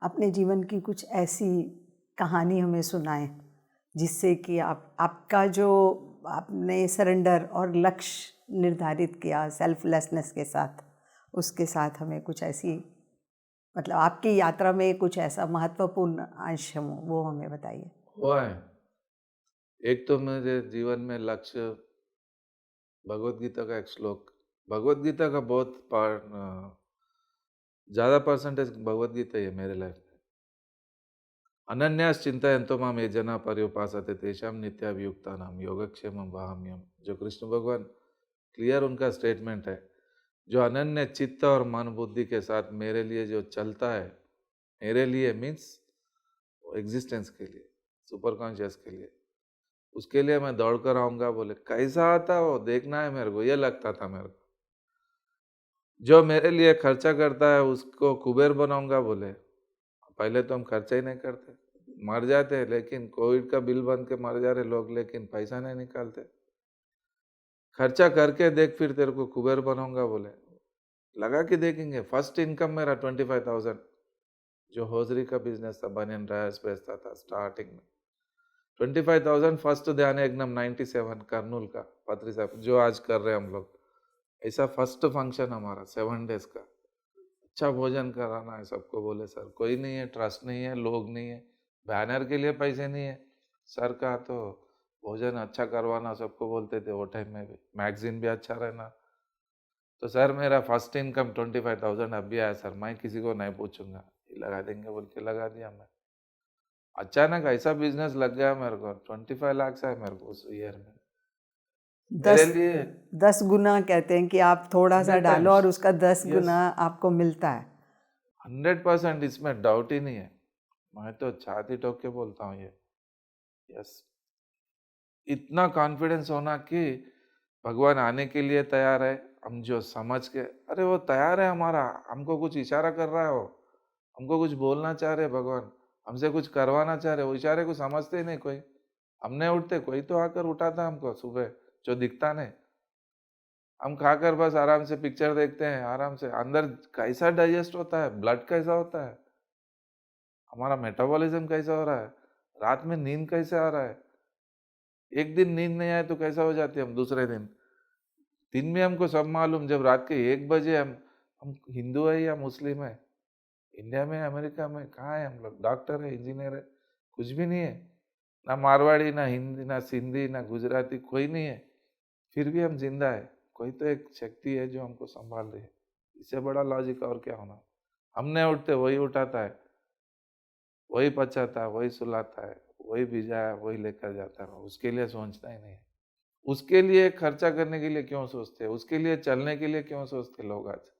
अपने जीवन की कुछ ऐसी कहानी हमें सुनाएं जिससे कि आपका जो आपने सरेंडर और लक्ष्य निर्धारित किया सेल्फलेसनेस के साथ, उसके साथ हमें कुछ ऐसी, मतलब आपकी यात्रा में कुछ ऐसा महत्वपूर्ण अंश हो वो हमें बताइए। हुआ है। एक तो मेरे जीवन में लक्ष्य, भगवत गीता का एक श्लोक, भगवत गीता का बहुत पार्ट, ज़्यादा परसेंटेज भगवत गीता ही है मेरे लाइफ में। अनन्यास चिंतयन्तो माम ये जना पर्युपासते तेषां नित्याभियुक्तानां योगक्षेमं वहाम्यहम्। जो कृष्ण भगवान क्लियर उनका स्टेटमेंट है, जो अनन्य चित्त और मन बुद्धि के साथ मेरे लिए जो चलता है, मेरे लिए मीन्स एग्जिस्टेंस के लिए, सुपर कॉन्शियस के लिए, उसके लिए मैं दौड़ कर आऊंगा बोले, कैसा आता वो देखना है मेरे को, ये लगता था मेरे को। जो मेरे लिए खर्चा करता है उसको कुबेर बनाऊंगा बोले, पहले तो हम खर्चा ही नहीं करते, मर जाते हैं, लेकिन कोविड का बिल बन के मर जा रहे लोग, लेकिन पैसा नहीं निकालते। खर्चा करके देख फिर तेरे को कुबेर बनाऊंगा बोले, लगा कि देखेंगे। फर्स्ट इनकम मेरा 25,000, जो होजरी का बिजनेस था, बनियन ड्रायर्स बेचता था स्टार्टिंग में। 25,000 फर्स्ट ध्यान एकदम 97 कर्नूल का पत्री साहब, जो आज कर रहे हैं हम लोग। ऐसा फर्स्ट फंक्शन हमारा 7 days का। अच्छा भोजन कराना है सबको बोले, सर कोई नहीं है, ट्रस्ट नहीं है, लोग नहीं है, बैनर के लिए पैसे नहीं है सर का, तो भोजन अच्छा करवाना सबको बोलते थे वो टाइम में भी, मैगजीन भी अच्छा रहना। तो सर मेरा फर्स्ट इनकम 25,000 अभी आया सर, मैं किसी को नहीं पूछूंगा, लगा देंगे बोल के लगा दिया मैं। अचानक ऐसा बिजनेस लग गया मेरे को, 25 लाख आए मेरे को उस ईयर में। मेरे 10 लिए 10 गुना कहते हैं कि आप थोड़ा सा 100 डालो times, और उसका 10 yes, गुना आपको मिलता है। 100%, इसमें डाउट ही नहीं है। मैं तो छाती ठोक के बोलता हूँ ये, यस। इतना कॉन्फिडेंस होना कि भगवान आने के लिए तैयार है, हम जो समझ के, अरे वो तैयार है हमारा, हमको कुछ इशारा कर रहा है वो, हमको कुछ बोलना चाह रहे भगवान, हमसे कुछ करवाना चाह रहे, वो इशारे को समझते ही नहीं कोई। हमने उठते, कोई तो आकर उठाता हमको सुबह, जो दिखता नहीं। हम खाकर बस आराम से पिक्चर देखते हैं, आराम से अंदर कैसा डाइजेस्ट होता है, ब्लड कैसा होता है, हमारा मेटाबॉलिज्म कैसा हो रहा है, रात में नींद कैसे आ रहा है। एक दिन नींद नहीं आए तो कैसा हो जाती है हम दूसरे दिन। दिन में हमको सब मालूम, जब रात के 1 बजे हम हिंदू है या मुस्लिम है, इंडिया में अमेरिका में कहाँ है हम लोग, डॉक्टर है, इंजीनियर है, कुछ भी नहीं है, ना मारवाड़ी, ना हिंदी, ना सिंधी, ना गुजराती, कोई नहीं है, फिर भी हम जिंदा है। कोई तो एक शक्ति है जो हमको संभाल रही है, इससे बड़ा लॉजिक और क्या होना। हमने उठते, वही उठाता है, वही पचाता है, वही सुलाता है, वही भिजाया, वही लेकर जाता है, उसके लिए सोचता ही नहीं है। उसके लिए खर्चा करने के लिए क्यों सोचते हैं, उसके लिए चलने के लिए क्यों सोचते लोग आज।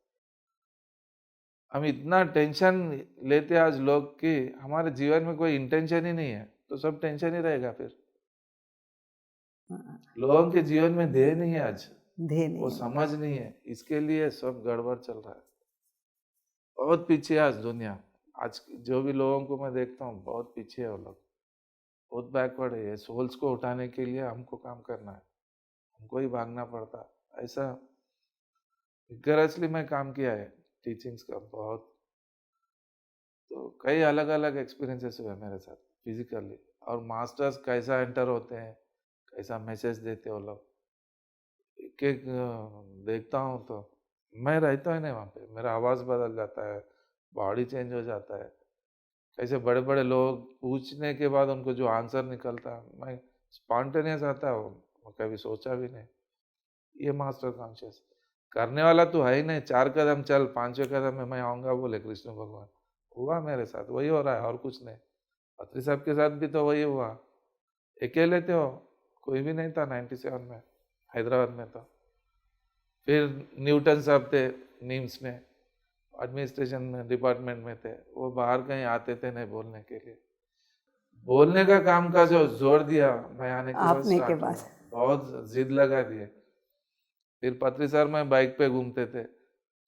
हम इतना टेंशन लेते आज लोग कि हमारे जीवन में कोई इंटेंशन ही नहीं है, तो सब टेंशन ही रहेगा फिर। लोगों के जीवन में ध्येय नहीं है आज, ध्येय नहीं वो है। समझ नहीं है, इसके लिए सब गड़बड़ चल रहा है। बहुत पीछे है आज दुनिया। आज जो भी लोगों को मैं देखता हूँ बहुत पीछे है वो लोग, बहुत बैकवर्ड है। ये सोल्स को उठाने के लिए हमको काम करना है, हमको ही भागना पड़ता है। ऐसा विगरसली मैं काम किया है टीचिंग्स का बहुत, तो कई अलग अलग एक्सपीरियंसेस हुए मेरे साथ फिजिकली। और मास्टर्स कैसा एंटर होते हैं, कैसा मैसेज देते हो लोग, एक एक देखता हूँ तो मैं रहता ही नहीं वहाँ पे, मेरा आवाज़ बदल जाता है, बॉडी चेंज हो जाता है। कैसे बड़े बड़े लोग पूछने के बाद उनको जो आंसर निकलता है, मैं स्पॉन्टेनियस आता है वो, मैं कभी सोचा भी नहीं। ये मास्टर कॉन्शियस करने वाला तो है ही नहीं। 4 कदम चल, 5वें कदम में मैं आऊँगा बोले कृष्ण भगवान। हुआ मेरे साथ, वही हो रहा है और कुछ नहीं। पत्री साहब के साथ भी तो वही हुआ, अकेले थे वो, कोई भी नहीं था 97 में हैदराबाद में। तो फिर न्यूटन साहब थे नीम्स में, एडमिनिस्ट्रेशन में डिपार्टमेंट में थे, वो बाहर कहीं आते थे नहीं बोलने के लिए। बोलने का काम का जो जोर दिया मैं आने के बाद आपने के स्टार्ट बाद हुआ, बहुत जिद लगा दिए। फिर पत्री साहब मैं बाइक पे घूमते थे,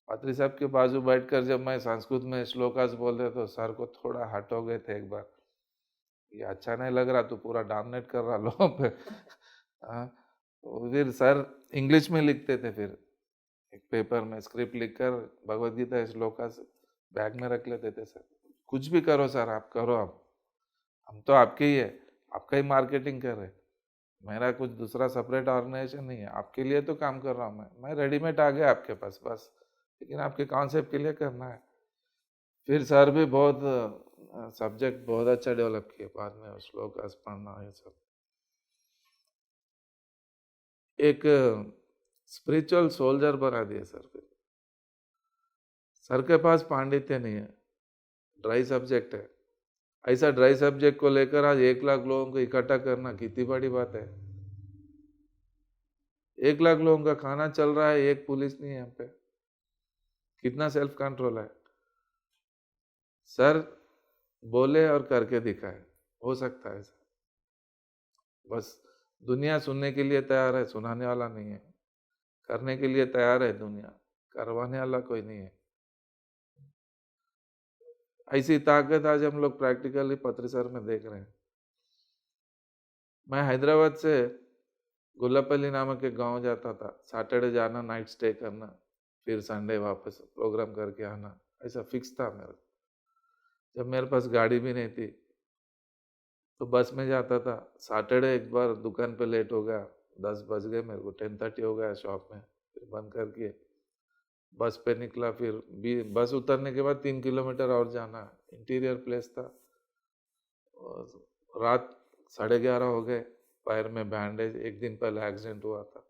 पत्री साहब के बाजू बैठकर जब मैं संस्कृत में श्लोकास बोल रहे तो सर को थोड़ा हट हो गए थे एक बार, ये अच्छा नहीं लग रहा, तो पूरा डोमिनेट कर रहा लोगों पे। हाँ, तो फिर सर इंग्लिश में लिखते थे, फिर एक पेपर में स्क्रिप्ट लिखकर भगवद गीता श्लोकास बैग में रख लेते थे। सर कुछ भी करो सर, आप करो, आप हम तो आपके ही है, आपका ही मार्केटिंग कर रहे, मेरा कुछ दूसरा सेपरेट ऑर्गेनाइजेशन नहीं है, आपके लिए तो काम कर रहा हूँ मैं रेडीमेड आ गया आपके पास बस, लेकिन आपके कॉन्सेप्ट के लिए करना है। फिर सर भी बहुत सब्जेक्ट बहुत अच्छा डेवलप किए बाद में, श्लोक पढ़ना ये सब। एक स्पिरिचुअल सोल्जर बना दिए सर। फिर सर के पास पांडित्य नहीं है, ड्राई सब्जेक्ट है। ऐसा ड्राई सब्जेक्ट को लेकर आज 1 लाख लोगों को इकट्ठा करना कितनी बड़ी बात है। 1 लाख लोगों का खाना चल रहा है, एक पुलिस नहीं है यहाँ पे। कितना सेल्फ कंट्रोल है। सर बोले और करके दिखाए, हो सकता है सर। बस दुनिया सुनने के लिए तैयार है, सुनाने वाला नहीं है। करने के लिए तैयार है दुनिया, करवाने वाला कोई नहीं है। ऐसी ताकत आज हम लोग प्रैक्टिकली पत्री सर में देख रहे हैं। मैं हैदराबाद से गुल्लापल्ली नामक एक गांव जाता था। सैटरडे जाना, नाइट स्टे करना, फिर संडे वापस प्रोग्राम करके आना, ऐसा फिक्स था मेरा। जब मेरे पास गाड़ी भी नहीं थी तो बस में जाता था। सैटरडे एक बार दुकान पे लेट हो गया, 10 बज गए मेरे को, 10:30 हो गया शॉप में, फिर बंद करके बस पे निकला। फिर भी बस उतरने के बाद 3 किलोमीटर और जाना, इंटीरियर प्लेस था। और रात 11:30 हो गए, पैर में बैंडेज, एक दिन पहले एक्सीडेंट हुआ था।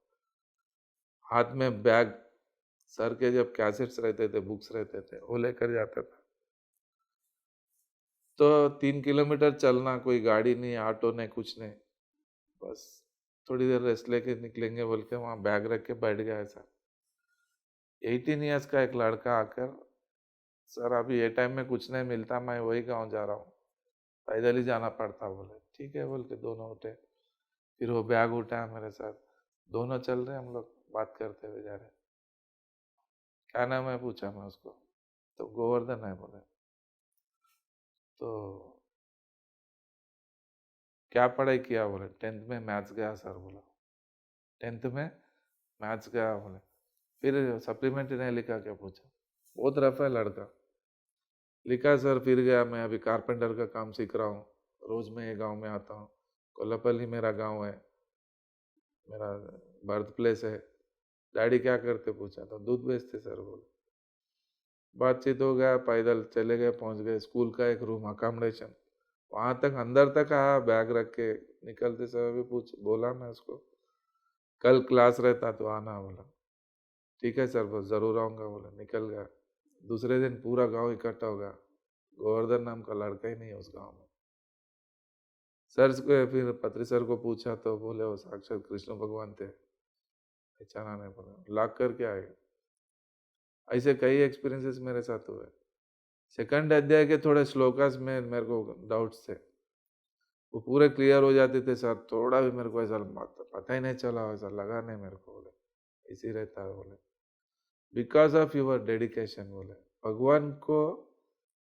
हाथ में बैग, सर के जब कैसेट्स रहते थे, बुक्स रहते थे, वो लेकर जाता था। तो 3 किलोमीटर चलना, कोई गाड़ी नहीं, ऑटो नहीं, कुछ नहीं। बस थोड़ी देर रेस्ट लेके निकलेंगे बोल के वहाँ बैग रख के बैठ गया। ऐसा 18 ईयर्स का एक लड़का आकर, सर अभी ये टाइम में कुछ नहीं मिलता, मैं वही गाँव जा रहा हूँ, पैदल ही जाना पड़ता। बोले ठीक है बोल के दोनों उठे। फिर वो बैग उठाया मेरे साथ, दोनों चल रहे, हम लोग बात करते हुए जा रहे। क्या नाम है पूछा मैं उसको, तो गोवर्धन है बोले। तो क्या पढ़ाई किया बोले, 10th में मैथ्स गया सर बोला। 10th में मैथ्स गया बोले। फिर सप्लीमेंट्री नहीं लिखा क्या पूछा। बहुत रफ है लड़का। लिखा सर, फिर गया। मैं अभी कारपेंटर का काम सीख रहा हूँ, रोज मैं ये गांव में आता हूँ। कोल्लापल्ली मेरा गांव है, मेरा बर्थ प्लेस है। डैडी क्या करते पूछा, तो दूध बेचते सर बोले। बातचीत हो गया, पैदल चले गए, पहुंच गए स्कूल का एक रूम अकोमोडेशन, वहां तक अंदर तक आया बैग रख के। निकलते समय भी पूछ बोला मैं उसको, कल क्लास रहता तो आना बोला। ठीक है सर, बस जरूर आऊंगा बोला, निकल गया। दूसरे दिन पूरा गांव इकट्ठा हो गया। गोवर्धन नाम का लड़का ही नहीं है उस गांव में। सर को फिर पत्री सर को पूछा तो बोले वो साक्षात कृष्ण भगवान थे, पहचाना नहीं। बोला लाग कर क्या आएगा। ऐसे कई एक्सपीरियंसेस मेरे साथ हुए। सेकंड अध्याय के थोड़े श्लोकास में मेरे को डाउट्स थे, वो पूरे क्लियर हो जाते थे सर। थोड़ा भी मेरे को ऐसा पता ही नहीं चला, ऐसा लगा नहीं मेरे को। बोले इसी रहता है बोले, बिकॉज ऑफ योर डेडिकेशन। बोले भगवान को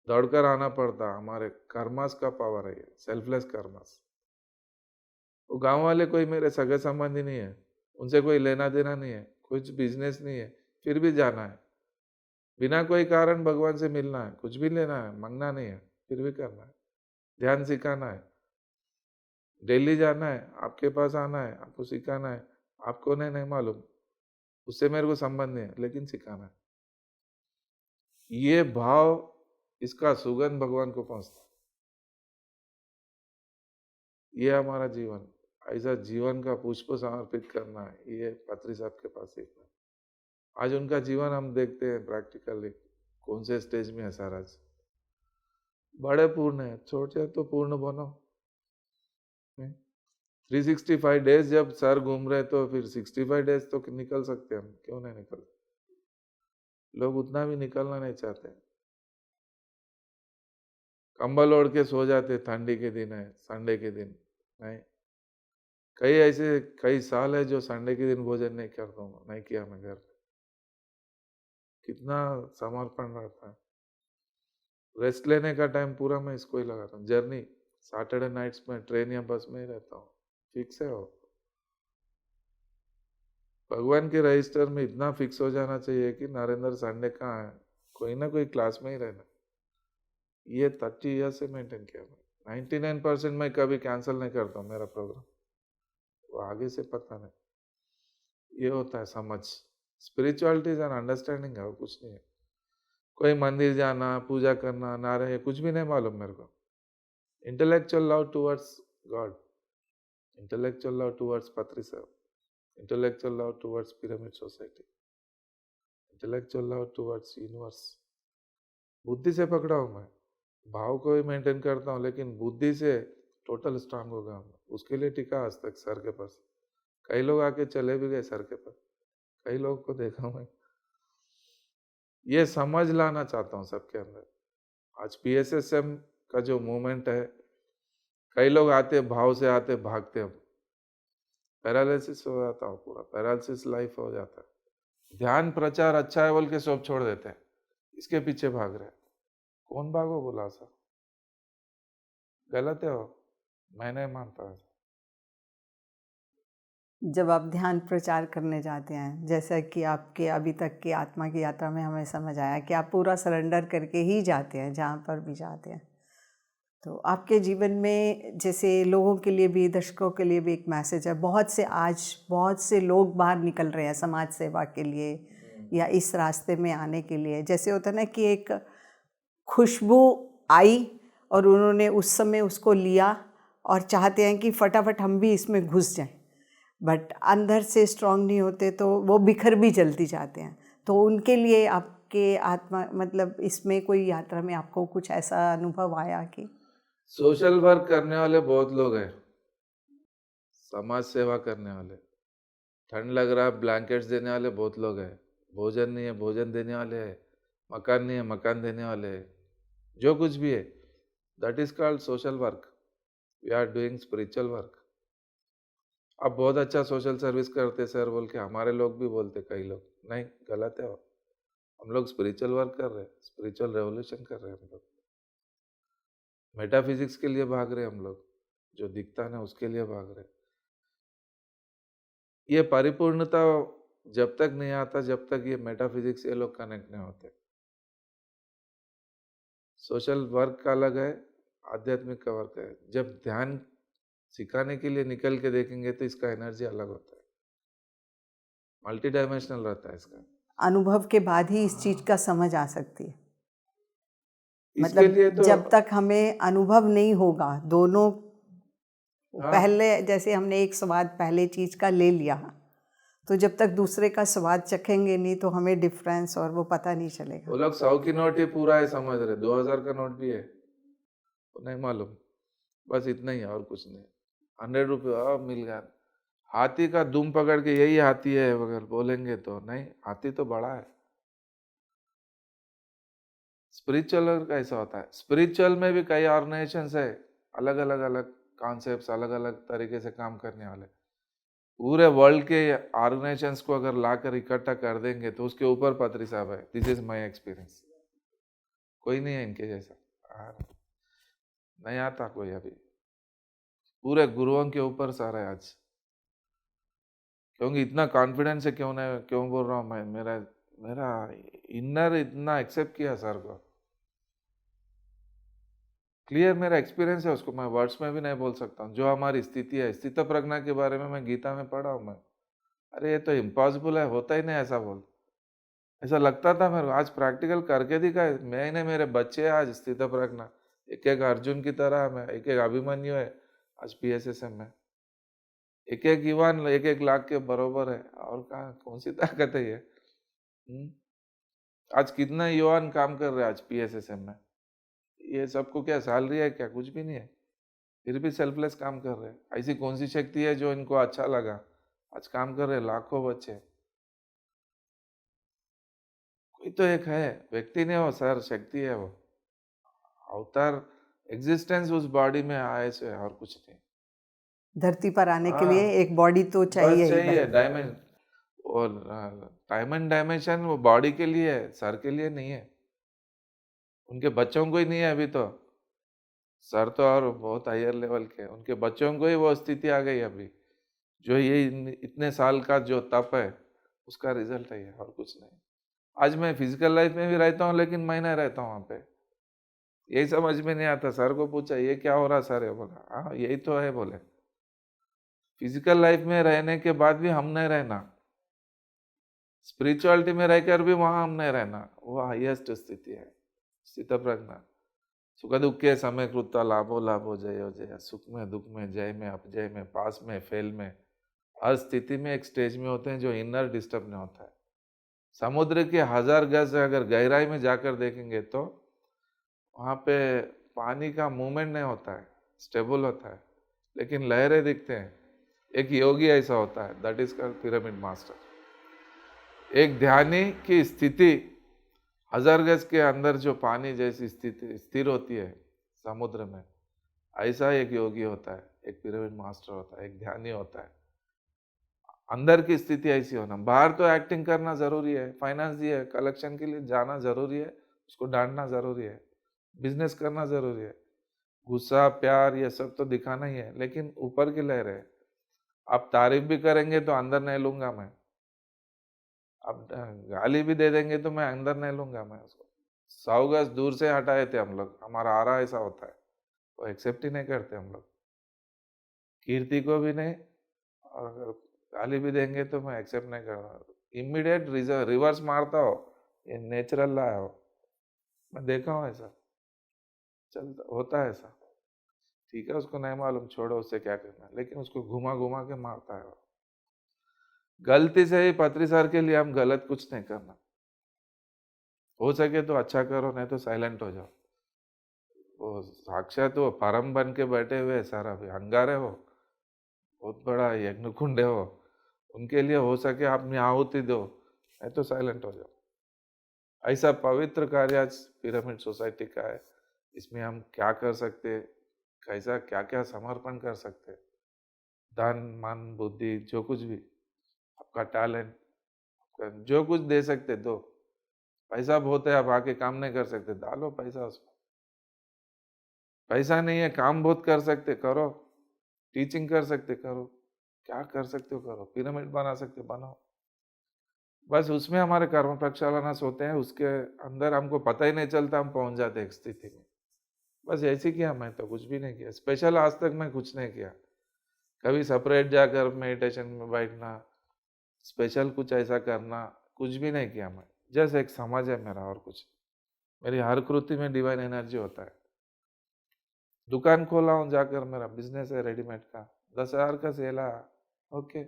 दौड़कर आना पड़ता, हमारे कर्मास का पावर है ये, सेल्फलेस कर्मास। वो गांव वाले कोई मेरे सगे संबंधी नहीं है, उनसे कोई लेना देना नहीं है, कुछ बिजनेस नहीं है, फिर भी जाना है। बिना कोई कारण भगवान से मिलना है, कुछ भी लेना है, मांगना नहीं है, फिर भी करना है। ध्यान सिखाना है, दिल्ली जाना है, आपके पास आना है, आपको सिखाना है। आपको नहीं मालूम, उससे मेरे को संबंध नहीं है, लेकिन सिखाना है। ये भाव, इसका सुगंध भगवान को पहुंचता है। ये हमारा जीवन, ऐसा जीवन का पुष्प समर्पित करना है, ये पत्री साहब के पास सीखना है। आज उनका जीवन हम देखते हैं प्रैक्टिकली, कौन से स्टेज में है सर आज। बड़े पूर्ण है, छोटे तो पूर्ण बनो। 365 डेज जब सर घूम रहे तो फिर 65 डेज तो निकल सकते हैं हम, क्यों नहीं निकल। लोग उतना भी निकलना नहीं चाहते। कंबल ओढ़ के सो जाते, ठंडी के दिन है, संडे के दिन नहीं। कई ऐसे कई साल है जो संडे के दिन भोजन नहीं करता हूँ, नहीं किया मैं घर पे। कितना समर्पण रहता है। रेस्ट लेने का टाइम पूरा मैं इसको ही लगाता हूँ। जर्नी सैटरडे नाइट्स में ट्रेन या बस में ही रहता हूँ, फिक्स है वो। भगवान के रजिस्टर में इतना फिक्स हो जाना चाहिए कि नरेंद्र संडे कहाँ है, कोई ना कोई क्लास में ही रहना। ये 30 ईयर्स से मेंटेन किया मैं। 99% मैं कभी कैंसिल नहीं करता हूँ मेरा प्रोग्राम, वो आगे से पता नहीं। ये होता है समझ। स्पिरिचुअलिटी इज एन अंडरस्टैंडिंग है, वो कुछ नहीं है। कोई मंदिर जाना, पूजा करना ना रहे, कुछ भी नहीं मालूम मेरे को। Intellectual love towards God, intellectual love towards पत्री साहब, intellectual love towards pyramid society, intellectual love towards universe. बुद्धि से पकड़ा हूँ मैं, भाव को भी मेंटेन करता हूँ, लेकिन बुद्धि से टोटल स्ट्रांग हो गया हूँ। उसके लिए टिका आज तक सर के पास। कई लोग आके चले भी गए सर के पास, कई लोगों को देखा मैं। ये समझ लाना चाहता हूँ सबके अंदर। आज PSSM का जो मूवमेंट है, कई लोग आते भाव से आते भागते, अब पैरालिसिस हो जाता हो, पूरा पैरालिसिस लाइफ हो जाता है। ध्यान प्रचार अच्छा है बोल के सब छोड़ देते हैं, इसके पीछे भाग रहे हैं। कौन भागो बोला सर? गलत है वो, मैं नहीं मानता ऐसा। जब आप ध्यान प्रचार करने जाते हैं, जैसा कि आपके अभी तक की आत्मा की यात्रा में हमें समझ आया कि आप पूरा सरेंडर करके ही जाते हैं जहाँ पर भी जाते हैं, तो आपके जीवन में जैसे लोगों के लिए भी, दर्शकों के लिए भी एक मैसेज है। बहुत से लोग बाहर निकल रहे हैं समाज सेवा के लिए या इस रास्ते में आने के लिए। जैसे होता है ना कि एक खुशबू आई और उन्होंने उस समय उसको लिया और चाहते हैं कि फटाफट हम भी इसमें घुस जाएं, बट अंदर से स्ट्रांग नहीं होते तो वो बिखर भी जल्दी जाते हैं। तो उनके लिए आपके आत्मा मतलब इसमें कोई यात्रा में आपको कुछ ऐसा अनुभव आया कि सोशल वर्क करने वाले बहुत लोग हैं, समाज सेवा करने वाले, ठंड लग रहा है ब्लैंकेट्स देने वाले बहुत लोग हैं, भोजन नहीं है भोजन देने वाले हैं, मकान नहीं है मकान देने वाले हैं, जो कुछ भी है, that is called social work. We are doing spiritual work. आप बहुत अच्छा सोशल सर्विस करते सर बोल के हमारे लोग भी बोलते, कई लोग, नहीं गलत है वो। हम लोग स्पिरिचुअल वर्क कर रहे हैं, स्पिरिचुअल रेवोल्यूशन कर रहे हैं हम लोग। मेटाफिजिक्स के लिए भाग रहे हैं हम लोग, जो दिखता ना उसके लिए भाग रहे हैं। ये परिपूर्णता जब तक नहीं आता, जब तक ये मेटाफिजिक्स ये लोग कनेक्ट नहीं होते। सोशल वर्क का अलग है, आध्यात्मिक का वर्क है। जब ध्यान सिखाने के लिए निकल के देखेंगे तो इसका एनर्जी अलग होता है, मल्टी डायमेंशनल रहता है इसका। अनुभव के बाद ही इस चीज़ का समझ आ सकती है। इसके मतलब लिए तो जब तक हमें अनुभव नहीं होगा दोनों, हाँ, पहले जैसे हमने एक स्वाद पहले चीज़ का ले लिया, तो जब तक दूसरे का स्वाद चखेंगे नहीं तो हमें डिफरेंस और वो पता नहीं चलेगा। वो लोग 100 की नोट ही पूरा है समझ रहे, 2000 का नोट भी है वो नहीं मालूम, बस इतना ही है और कुछ नहीं। 100 रुपये मिल गया, हाथी का दुम पकड़ के यही हाथी है अगर बोलेंगे तो नहीं, हाथी तो बड़ा है। स्पिरिचुअल कैसा होता है, स्पिरिचुअल में भी कई ऑर्गेनाइजेशन है, अलग अलग कॉन्सेप्ट्स, अलग अलग तरीके से काम करने वाले। पूरे वर्ल्ड के ऑर्गेनाइजेशंस को अगर लाकर इकट्ठा कर देंगे तो उसके ऊपर पत्री साहब है। दिस इज माय एक्सपीरियंस, कोई नहीं है इनके जैसा, नहीं आता कोई अभी। पूरे गुरुओं के ऊपर सारा है आज, क्योंकि इतना कॉन्फिडेंस है, क्यों बोल रहा हूँ मैं, मेरा मेरा इनर इतना एक्सेप्ट किया सर को, क्लियर मेरा एक्सपीरियंस है, उसको मैं वर्ड्स में भी नहीं बोल सकता हूँ। जो हमारी स्थिति है, स्थित प्रज्ञा के बारे में मैं गीता में पढ़ा हूँ मैं, अरे ये तो इम्पॉसिबल है, होता ही नहीं ऐसा बोल, ऐसा लगता था मेरे को। आज प्रैक्टिकल करके दिखाए मैंने, मेरे बच्चे आज स्थित प्रज्ञा, एक एक अर्जुन की तरह मैं, एक एक अभिमन्यु है आज PSSM में, एक एक युवान 1-1 लाख के बरोबर है, और कहाँ कौन सी ताकत है ये। आज कितना युवान काम कर रहे हैं आज PSSM में, ये सबको क्या सैलरी है क्या, कुछ भी नहीं है, फिर भी सेल्फलेस काम कर रहे हैं। ऐसी कौन सी शक्ति है जो इनको अच्छा लगा, आज काम कर रहे हैं लाखों बच्चे। कोई तो एक है, व्यक्ति नहीं हो सर, शक्ति है वो, अवतार एग्जिस्टेंस उस बॉडी में आए से और कुछ नहीं। धरती पर आने के हाँ, लिए एक बॉडी तो चाहिए बस ही चाहिए भाई। डायमेंशन, और टाइम एंड डायमेंशन वो बॉडी के लिए है, सर के लिए नहीं है। उनके बच्चों को ही नहीं है अभी तो, सर तो और बहुत हायर लेवल के, उनके बच्चों को ही वो स्थिति आ गई अभी, जो ये इतने साल का जो तप है उसका रिजल्ट है ये, और कुछ नहीं। आज मैं फिजिकल लाइफ में भी रहता हूँ लेकिन मैं नहीं रहता हूँ वहाँ पे, यही समझ में नहीं आता। सर को पूछा ये क्या हो रहा सर, है बोला हाँ यही तो है, बोले फिजिकल लाइफ में रहने के बाद भी हम नहीं रहना, स्पिरिचुअलिटी में रहकर भी वहां हम नहीं रहना, वो हाईएस्ट स्थिति है स्थित प्रज्ञा। सुख दुख के समय कृत्वा लाभो लाभो जयो जय, सुख में दुख में, जय में अपजय में, पास में फेल में, हर स्थिति में एक स्टेज में होते हैं जो इनर डिस्टर्ब नहीं होता है। समुद्र के 1000 गज अगर गहराई में जाकर देखेंगे तो वहाँ पे पानी का मूवमेंट नहीं होता है, स्टेबल होता है, लेकिन लहरें दिखते हैं। एक योगी ऐसा होता है, that is called pyramid master. एक ध्यानी की स्थिति 1000 गज के अंदर जो पानी जैसी स्थिति स्थिर होती है समुद्र में, ऐसा एक योगी होता है, एक पिरामिड मास्टर होता है, एक ध्यानी होता है। अंदर की स्थिति ऐसी होना, बाहर तो एक्टिंग करना जरूरी है, फाइनेंस ही है, कलेक्शन के लिए जाना जरूरी है, उसको डांटना जरूरी है, बिजनेस करना जरूरी है, गुस्सा प्यार ये सब तो दिखाना ही है, लेकिन ऊपर की लहर है। आप तारीफ भी करेंगे तो अंदर नहीं लूंगा मैं, आप गाली भी दे देंगे तो मैं अंदर नहीं लूंगा मैं उसको। 100 गज दूर से हटाए थे हम लोग, हमारा आरा ऐसा होता है, वो एक्सेप्ट ही नहीं करते हम लोग, कीर्ति को भी नहीं, और अगर गाली भी देंगे तो मैं एक्सेप्ट नहीं करता, इमीडिएट रिवर्स मारता हो, ये नेचुरल लाया हो, मैं देखा हूँ ऐसा चलता होता है ऐसा। ठीक है, उसको नहीं मालूम, छोड़ो, उससे क्या करना, लेकिन उसको घुमा घुमा के मारता है वो। गलती से ही पत्री सर के लिए हम गलत कुछ नहीं करना, हो सके तो अच्छा करो, नहीं तो साइलेंट हो जाओ। वो साक्षात वो परम बन के बैठे हुए सारा भी अंगारे हो, बहुत बड़ा यज्ञ कुंड है वो, उनके लिए हो सके आप में आहुति दो, नहीं तो साइलेंट हो जाओ। ऐसा पवित्र कार्य आज पिरामिड सोसाइटी का है, इसमें हम क्या कर सकते, कैसा क्या क्या समर्पण कर सकते, धन मन बुद्धि जो कुछ भी, आपका टैलेंट, जो कुछ दे सकते दो। पैसा बहुत है, आप आके काम नहीं कर सकते, डालो पैसा उसमें। पैसा नहीं है, काम बहुत कर सकते करो, टीचिंग कर सकते करो, क्या कर सकते हो करो, पिरामिड बना सकते बनाओ। बस उसमें हमारे कर्म प्रक्षालनास होते हैं, उसके अंदर हमको पता ही नहीं चलता, हम पहुंच जाते एक स्थिति में। बस ऐसे किया, मैं तो कुछ भी नहीं किया स्पेशल, आज तक मैं कुछ नहीं किया। कभी सेपरेट जाकर मेडिटेशन में बैठना, स्पेशल कुछ ऐसा करना, कुछ भी नहीं किया मैं। जस्ट एक समझ है मेरा, और कुछ, मेरी हर कृति में डिवाइन एनर्जी होता है। दुकान खोला हूँ जाकर, मेरा बिजनेस है रेडीमेड का, 10,000 का सेल आया, ओके,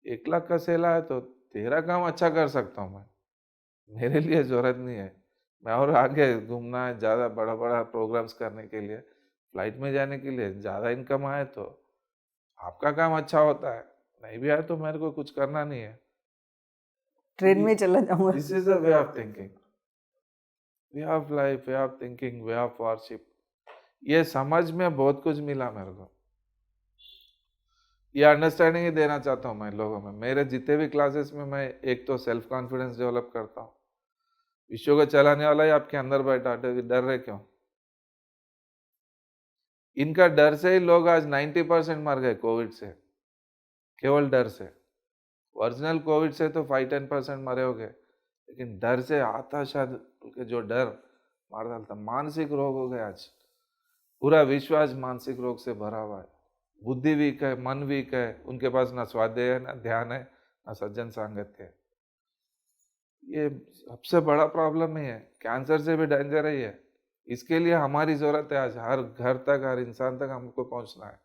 1 लाख का सेल आया तो तेरा काम अच्छा कर सकता हूँ मैं, मेरे लिए जरूरत नहीं है, मैं और आगे घूमना है, ज़्यादा बड़ा बड़ा प्रोग्राम्स करने के लिए, फ्लाइट में जाने के लिए, ज़्यादा इनकम आए तो आपका काम अच्छा होता है, नहीं भी आए तो मेरे को कुछ करना नहीं है, ट्रेन में चला जाऊंगा। This is the way of thinking, way of life, way of thinking, way of worship. ये समझ में बहुत कुछ मिला मेरे को, ये अंडरस्टैंडिंग ही देना चाहता हूँ मैं लोगों में। मेरे जितने भी क्लासेस में मैं एक तो सेल्फ कॉन्फिडेंस डेवलप करता हूँ, विश्व को चलाने वाला ही आपके अंदर बैठा, डर रहे क्यों? इनका डर से ही लोग आज 90% मर गए कोविड से, केवल डर से। ओरिजिनल कोविड से तो 5-10% मरे हो गए, लेकिन डर से आता शायद के जो डर मार डालता। मानसिक रोग हो गए आज, पूरा विश्व आज मानसिक रोग से भरा हुआ है। बुद्धि वीक है, मन वीक है, उनके पास ना स्वाध्याय है, ना ध्यान है, ना सज्जन सांगत्य है। ये सबसे बड़ा प्रॉब्लम ही है, कैंसर से भी डेंजर है ये। इसके लिए हमारी जरूरत है आज, हर घर तक, हर इंसान तक हमको पहुंचना है।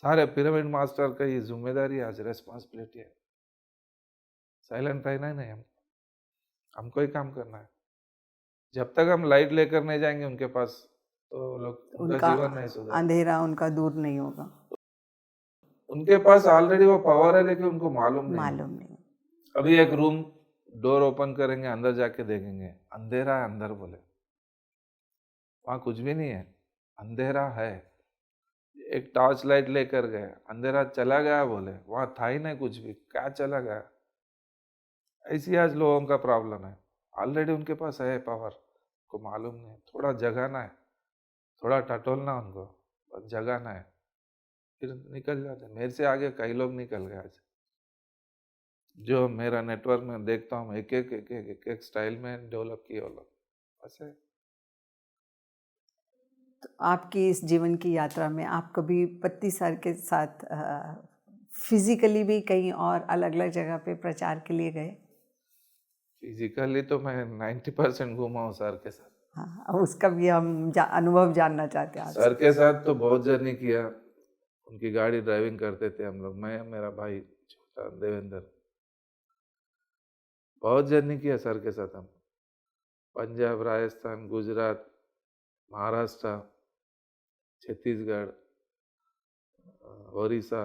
सारे पिरामिड मास्टर का ये जिम्मेदारी आज, रेस्पॉन्सिबिलिटी है। साइलेंट रहना ही नहीं, हमको ही काम करना है। जब तक हम लाइट लेकर नहीं जाएंगे उनके पास, तो लोग उनका जीवन नहीं सुधरेगा, अंधेरा उनका दूर नहीं होगा। उनके पास ऑलरेडी वो पावर है, लेकिन उनको मालूम नहीं। अभी एक रूम डोर ओपन करेंगे, अंदर जाके देखेंगे अंधेरा है, अंदर बोले वहां कुछ भी नहीं है, अंधेरा है। एक टॉर्च लाइट लेकर गए, अंधेरा चला गया, बोले वहां था ही नहीं कुछ भी, क्या चला गया। ऐसी आज लोगों का प्रॉब्लम है, ऑलरेडी उनके पास है पावर, को मालूम नहीं। थोड़ा जगाना है, थोड़ा टटोलना उनको, बस जगाना है, फिर निकल जाते। मेरे से आगे कई लोग निकल गए आज, जो मेरा नेटवर्क में देखता हूँ, एक स्टाइल में डेवलप किए वो लोग, बस है। तो आपकी इस जीवन की यात्रा में आप कभी पत्ती सर के साथ फिजिकली भी कहीं और अलग अलग जगह पे प्रचार के लिए गए? फिजिकली तो मैं 90% घूमा हूँ सर के साथ। हाँ, उसका भी हम अनुभव जानना चाहते हैं सर के साथ तो बहुत जर्नी किया, उनकी गाड़ी ड्राइविंग करते थे हम लोग, मैं, मेरा भाई छोटा देवेंद्र, बहुत जर्नी किया सर के साथ हम। पंजाब, राजस्थान, गुजरात, महाराष्ट्र, छत्तीसगढ़, ओडिशा,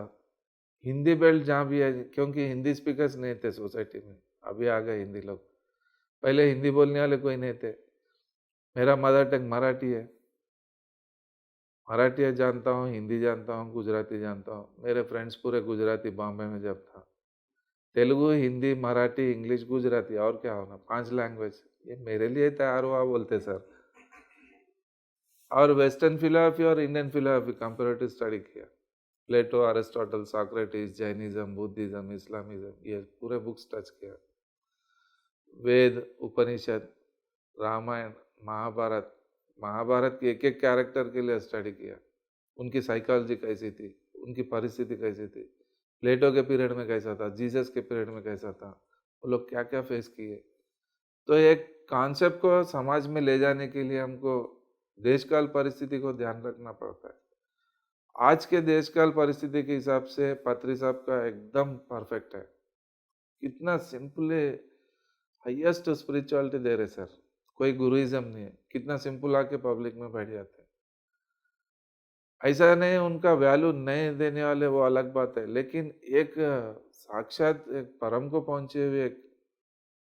हिंदी बेल्ट जहाँ भी है, क्योंकि हिंदी स्पीकर्स नहीं थे सोसाइटी में, अभी आ गए हिंदी लोग। पहले हिंदी बोलने वाले कोई नहीं थे। मेरा मदर टंग मराठी है। मराठी जानता हूँ, हिंदी जानता हूँ, गुजराती जानता हूँ। मेरे फ्रेंड्स पूरे गुजराती बॉम्बे में जब था। तेलुगु, हिंदी, मराठी, इंग्लिश, गुजराती, और क्या होना, 5 लैंग्वेज। ये मेरे लिए तैयार हुआ बोलते सर। और वेस्टर्न फिलोसफी और इंडियन फिलोसफी कंपैरेटिव स्टडी किया। Plato, Aristotle, Socrates, Jainism, Buddhism, Islamism, ये पूरे बुक्स टच किया। वेद, उपनिषद, रामायण, महाभारत, महाभारत के एक एक कैरेक्टर के लिए स्टडी किया। उनकी साइकोलॉजी कैसी थी, उनकी परिस्थिति कैसी थी, प्लेटो के पीरियड में कैसा था, जीसस के पीरियड में कैसा था, वो लोग क्या क्या फेस किए। तो एक कॉन्सेप्ट को समाज में ले जाने के लिए हमको देशकाल परिस्थिति को ध्यान रखना पड़ता है। आज के देशकाल परिस्थिति के हिसाब से पत्री साहब का एकदम परफेक्ट है। कितना सिंपल है, हाईएस्ट स्पिरिचुअलिटी दे रहे सर। कोई गुरुइज्म नहीं है, कितना सिंपल आके पब्लिक में बैठ जाते हैं। ऐसा नहीं उनका वैल्यू नहीं देने वाले, वो अलग बात है, लेकिन एक साक्षात एक परम को पहुंचे हुए एक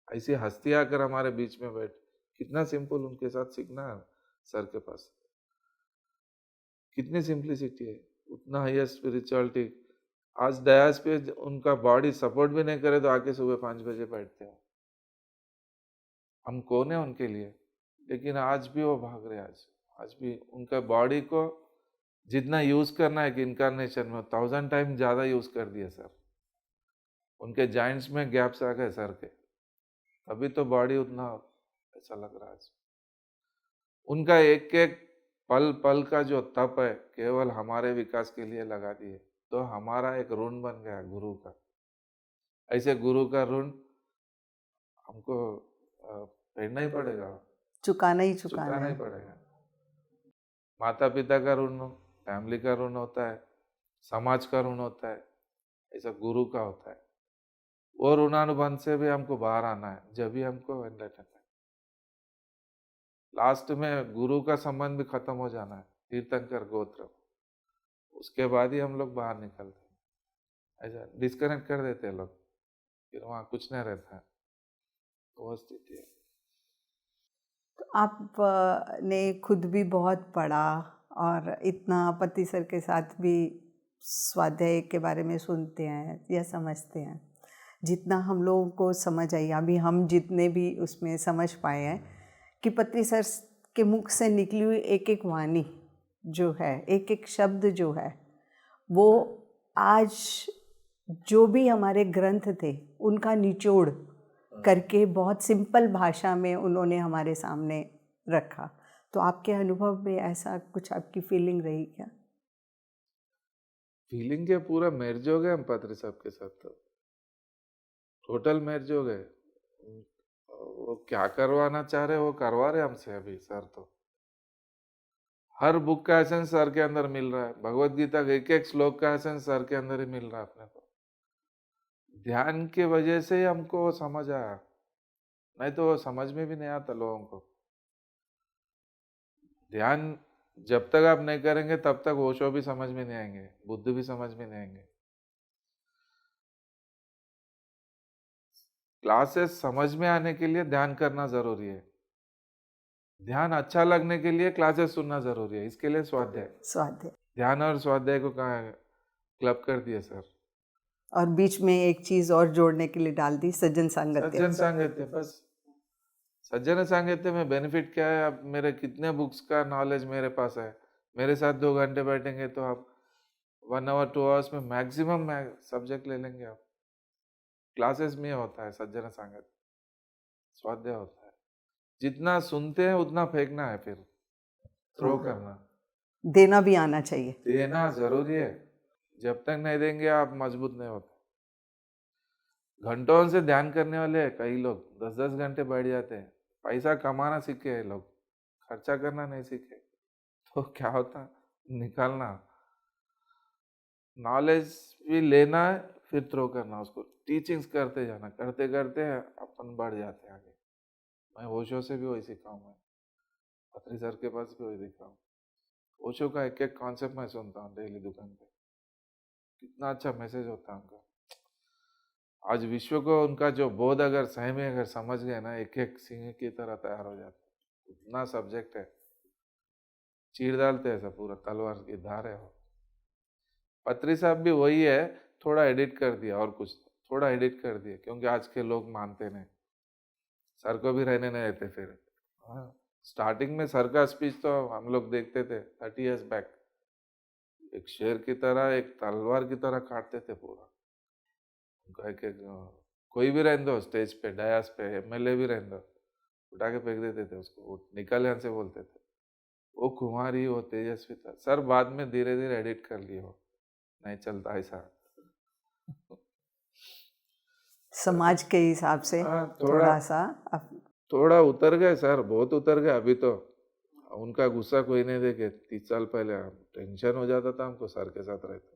ऐसी हस्ती आकर हमारे बीच में बैठ, कितना सिंपल उनके साथ सीखना है सर के पास। कितनी सिंप्लिसिटी है, उतना हाईएस्ट स्पिरिचुअलिटी। आज डयास पे उनका बॉडी सपोर्ट भी नहीं करे तो आके सुबह 5 बजे बैठते हैं। हम कौन है उनके लिए, लेकिन आज भी वो भाग रहे। आज भी उनका बॉडी को जितना यूज करना है कि इनकारनेशन में 1000 टाइम ज्यादा यूज कर दिया सर। उनके जॉइंट्स में गैप्स आ गए सर के, अभी तो बॉडी उतना ऐसा लग रहा है। उनका एक एक पल पल का जो तप है केवल हमारे विकास के लिए लगा दिए, तो हमारा एक ऋण बन गया गुरु का। ऐसे गुरु का ऋण हमको फेडना ही पड़ेगा, चुकाना ही चुकाना है। ही पड़ेगा। माता पिता का ऋण, फैमिली का ऋण होता है, समाज का ऋण होता है, ऐसा गुरु का होता है। वो ऋणानुबंध से भी हमको बाहर आना है, जब भी हमको एनलाइटन है। लास्ट में गुरु का संबंध भी खत्म हो जाना है, तीर्थंकर गोत्र, उसके बाद ही हम लोग बाहर निकलते हैं। ऐसा डिस्कनेक्ट कर देते हैं लोग, फिर वहाँ कुछ नहीं रहता है, वो स्थिति है। तो आप ने खुद भी बहुत पढ़ा और इतना पति सर के साथ भी स्वाध्याय के बारे में सुनते हैं या समझते हैं। जितना हम लोगों को समझ आई, अभी हम जितने भी उसमें समझ पाए हैं कि पत्री सर के मुख से निकली हुई एक एक वाणी जो है, एक एक शब्द जो है, वो आज जो भी हमारे ग्रंथ थे उनका निचोड़ करके बहुत सिंपल भाषा में उन्होंने हमारे सामने रखा। तो आपके अनुभव में ऐसा कुछ आपकी फीलिंग रही क्या? फीलिंग क्या, पूरा मैरिज हो गया हम पात्री साहब के साथ, तो टोटल मैरिज हो गए। वो क्या करवाना चाह रहे वो करवा रहे हमसे अभी सर। तो हर बुक का एसेंस सर के अंदर मिल रहा है, भगवत गीता के एक एक श्लोक का एसेंस सर के अंदर ही मिल रहा है अपने को। ध्यान की वजह से ही हमको समझ आया, नहीं तो वो समझ में भी नहीं आता लोगों को। ध्यान जब तक आप नहीं करेंगे तब तक ओशो भी समझ में नहीं आएंगे, बुद्ध भी समझ में नहीं आएंगे। क्लासेस समझ में आने के लिए ध्यान करना जरूरी है, ध्यान अच्छा लगने के लिए क्लासेस सुनना जरूरी है। इसके लिए स्वाध्याय, ध्यान और स्वाध्याय को कहा क्लब कर दिया सर। और बीच में एक चीज और जोड़ने के लिए डाल दी, सज्जन सांगत्य। सज्जन सांगत्य, बस सज्जन सांगत्य में बेनिफिट क्या है, आप मेरे कितने बुक्स का नॉलेज मेरे पास है, मेरे साथ 2 घंटे बैठेंगे तो आप 1 आवर 2 आवर्स में मैक्सिमम सब्जेक्ट ले लेंगे आप। क्लासेस में होता है सज्जन सांगत्य, स्वाध्याय होता है। जितना सुनते हैं उतना फेंकना है, फिर थ्रो करना, देना भी आना चाहिए। देना जरूरी है, जब तक नहीं देंगे आप मजबूत नहीं होते। घंटों से ध्यान करने वाले कई लोग 10-10 घंटे बैठ जाते हैं, पैसा कमाना सीखे हैं लोग, खर्चा करना नहीं सीखे। तो क्या होता, निकालना, नॉलेज भी लेना है, फिर थ्रो करना, उसको टीचिंग्स करते जाना, करते करते अपन बढ़ जाते हैं आगे। मैं ओशो से भी वही सीखा हूँ, मैं पत्री सर के पास भी वही सीखा हूँ। ओशो का एक एक कॉन्सेप्ट मैं सुनता हूँ डेली दुकान पे, कितना अच्छा मैसेज होता है उनका। आज विश्व को उनका जो बोध अगर सही में अगर समझ गए ना, एक एक सिंह की तरह तैयार हो जाते। इतना सब्जेक्ट है, चीर डालते हैं सब, पूरा तलवार की धार है वो। पत्री साहब भी वही है, थोड़ा एडिट कर दिया और कुछ, थोड़ा एडिट कर दिया, क्योंकि आज के लोग मानते नहीं, सर को भी रहने नहीं देते फिर। हाँ, स्टार्टिंग में सर का स्पीच तो हम लोग देखते थे 30 इयर्स बैक, एक शेर की तरह, एक तलवार की तरह काटते थे पूरा उनका। एक एक कोई भी रहने दो स्टेज पे, डायस पे, एमएलए भी रहने दो, उठा के फेंक देते थे उसको, वो निकल यहाँ से बोलते थे। वो कुमारी, वो तेजस्वी था सर, बाद में धीरे धीरे एडिट कर लिए, वो नहीं चलता ऐसा। समाज के हिसाब से हाँ, थोड़ा सा थोड़ा उतर गए सर, बहुत उतर गए। अभी तो उनका गुस्सा कोई नहीं देखे। 30 साल पहले टेंशन हो जाता था हमको सर के साथ रहते।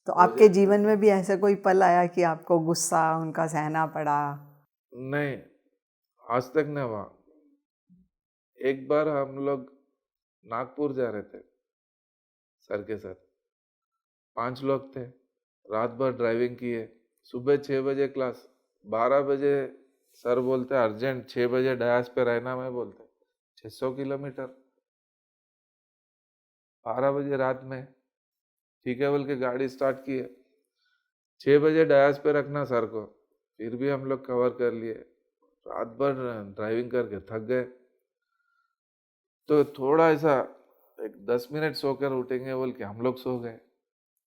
तो आपके जीवन में भी ऐसा कोई पल आया कि आपको गुस्सा उनका सहना पड़ा? नहीं, आज तक नहीं हुआ। एक बार हम लोग नागपुर जा रहे थे सर के साथ, 5 लोग थे, रात भर ड्राइविंग किए। सुबह 6 बजे क्लास, 12 बजे सर बोलते अर्जेंट 6 बजे डयास पे रहना। मैं बोलते 600 किलोमीटर, 12 बजे रात में, ठीक है बोल के गाड़ी स्टार्ट किए। 6 बजे डयास पे रखना सर को, फिर भी हम लोग कवर कर लिए। रात भर ड्राइविंग करके थक गए, तो थोड़ा ऐसा एक 10 मिनट सोकर उठेंगे बोल के हम लोग सो गए।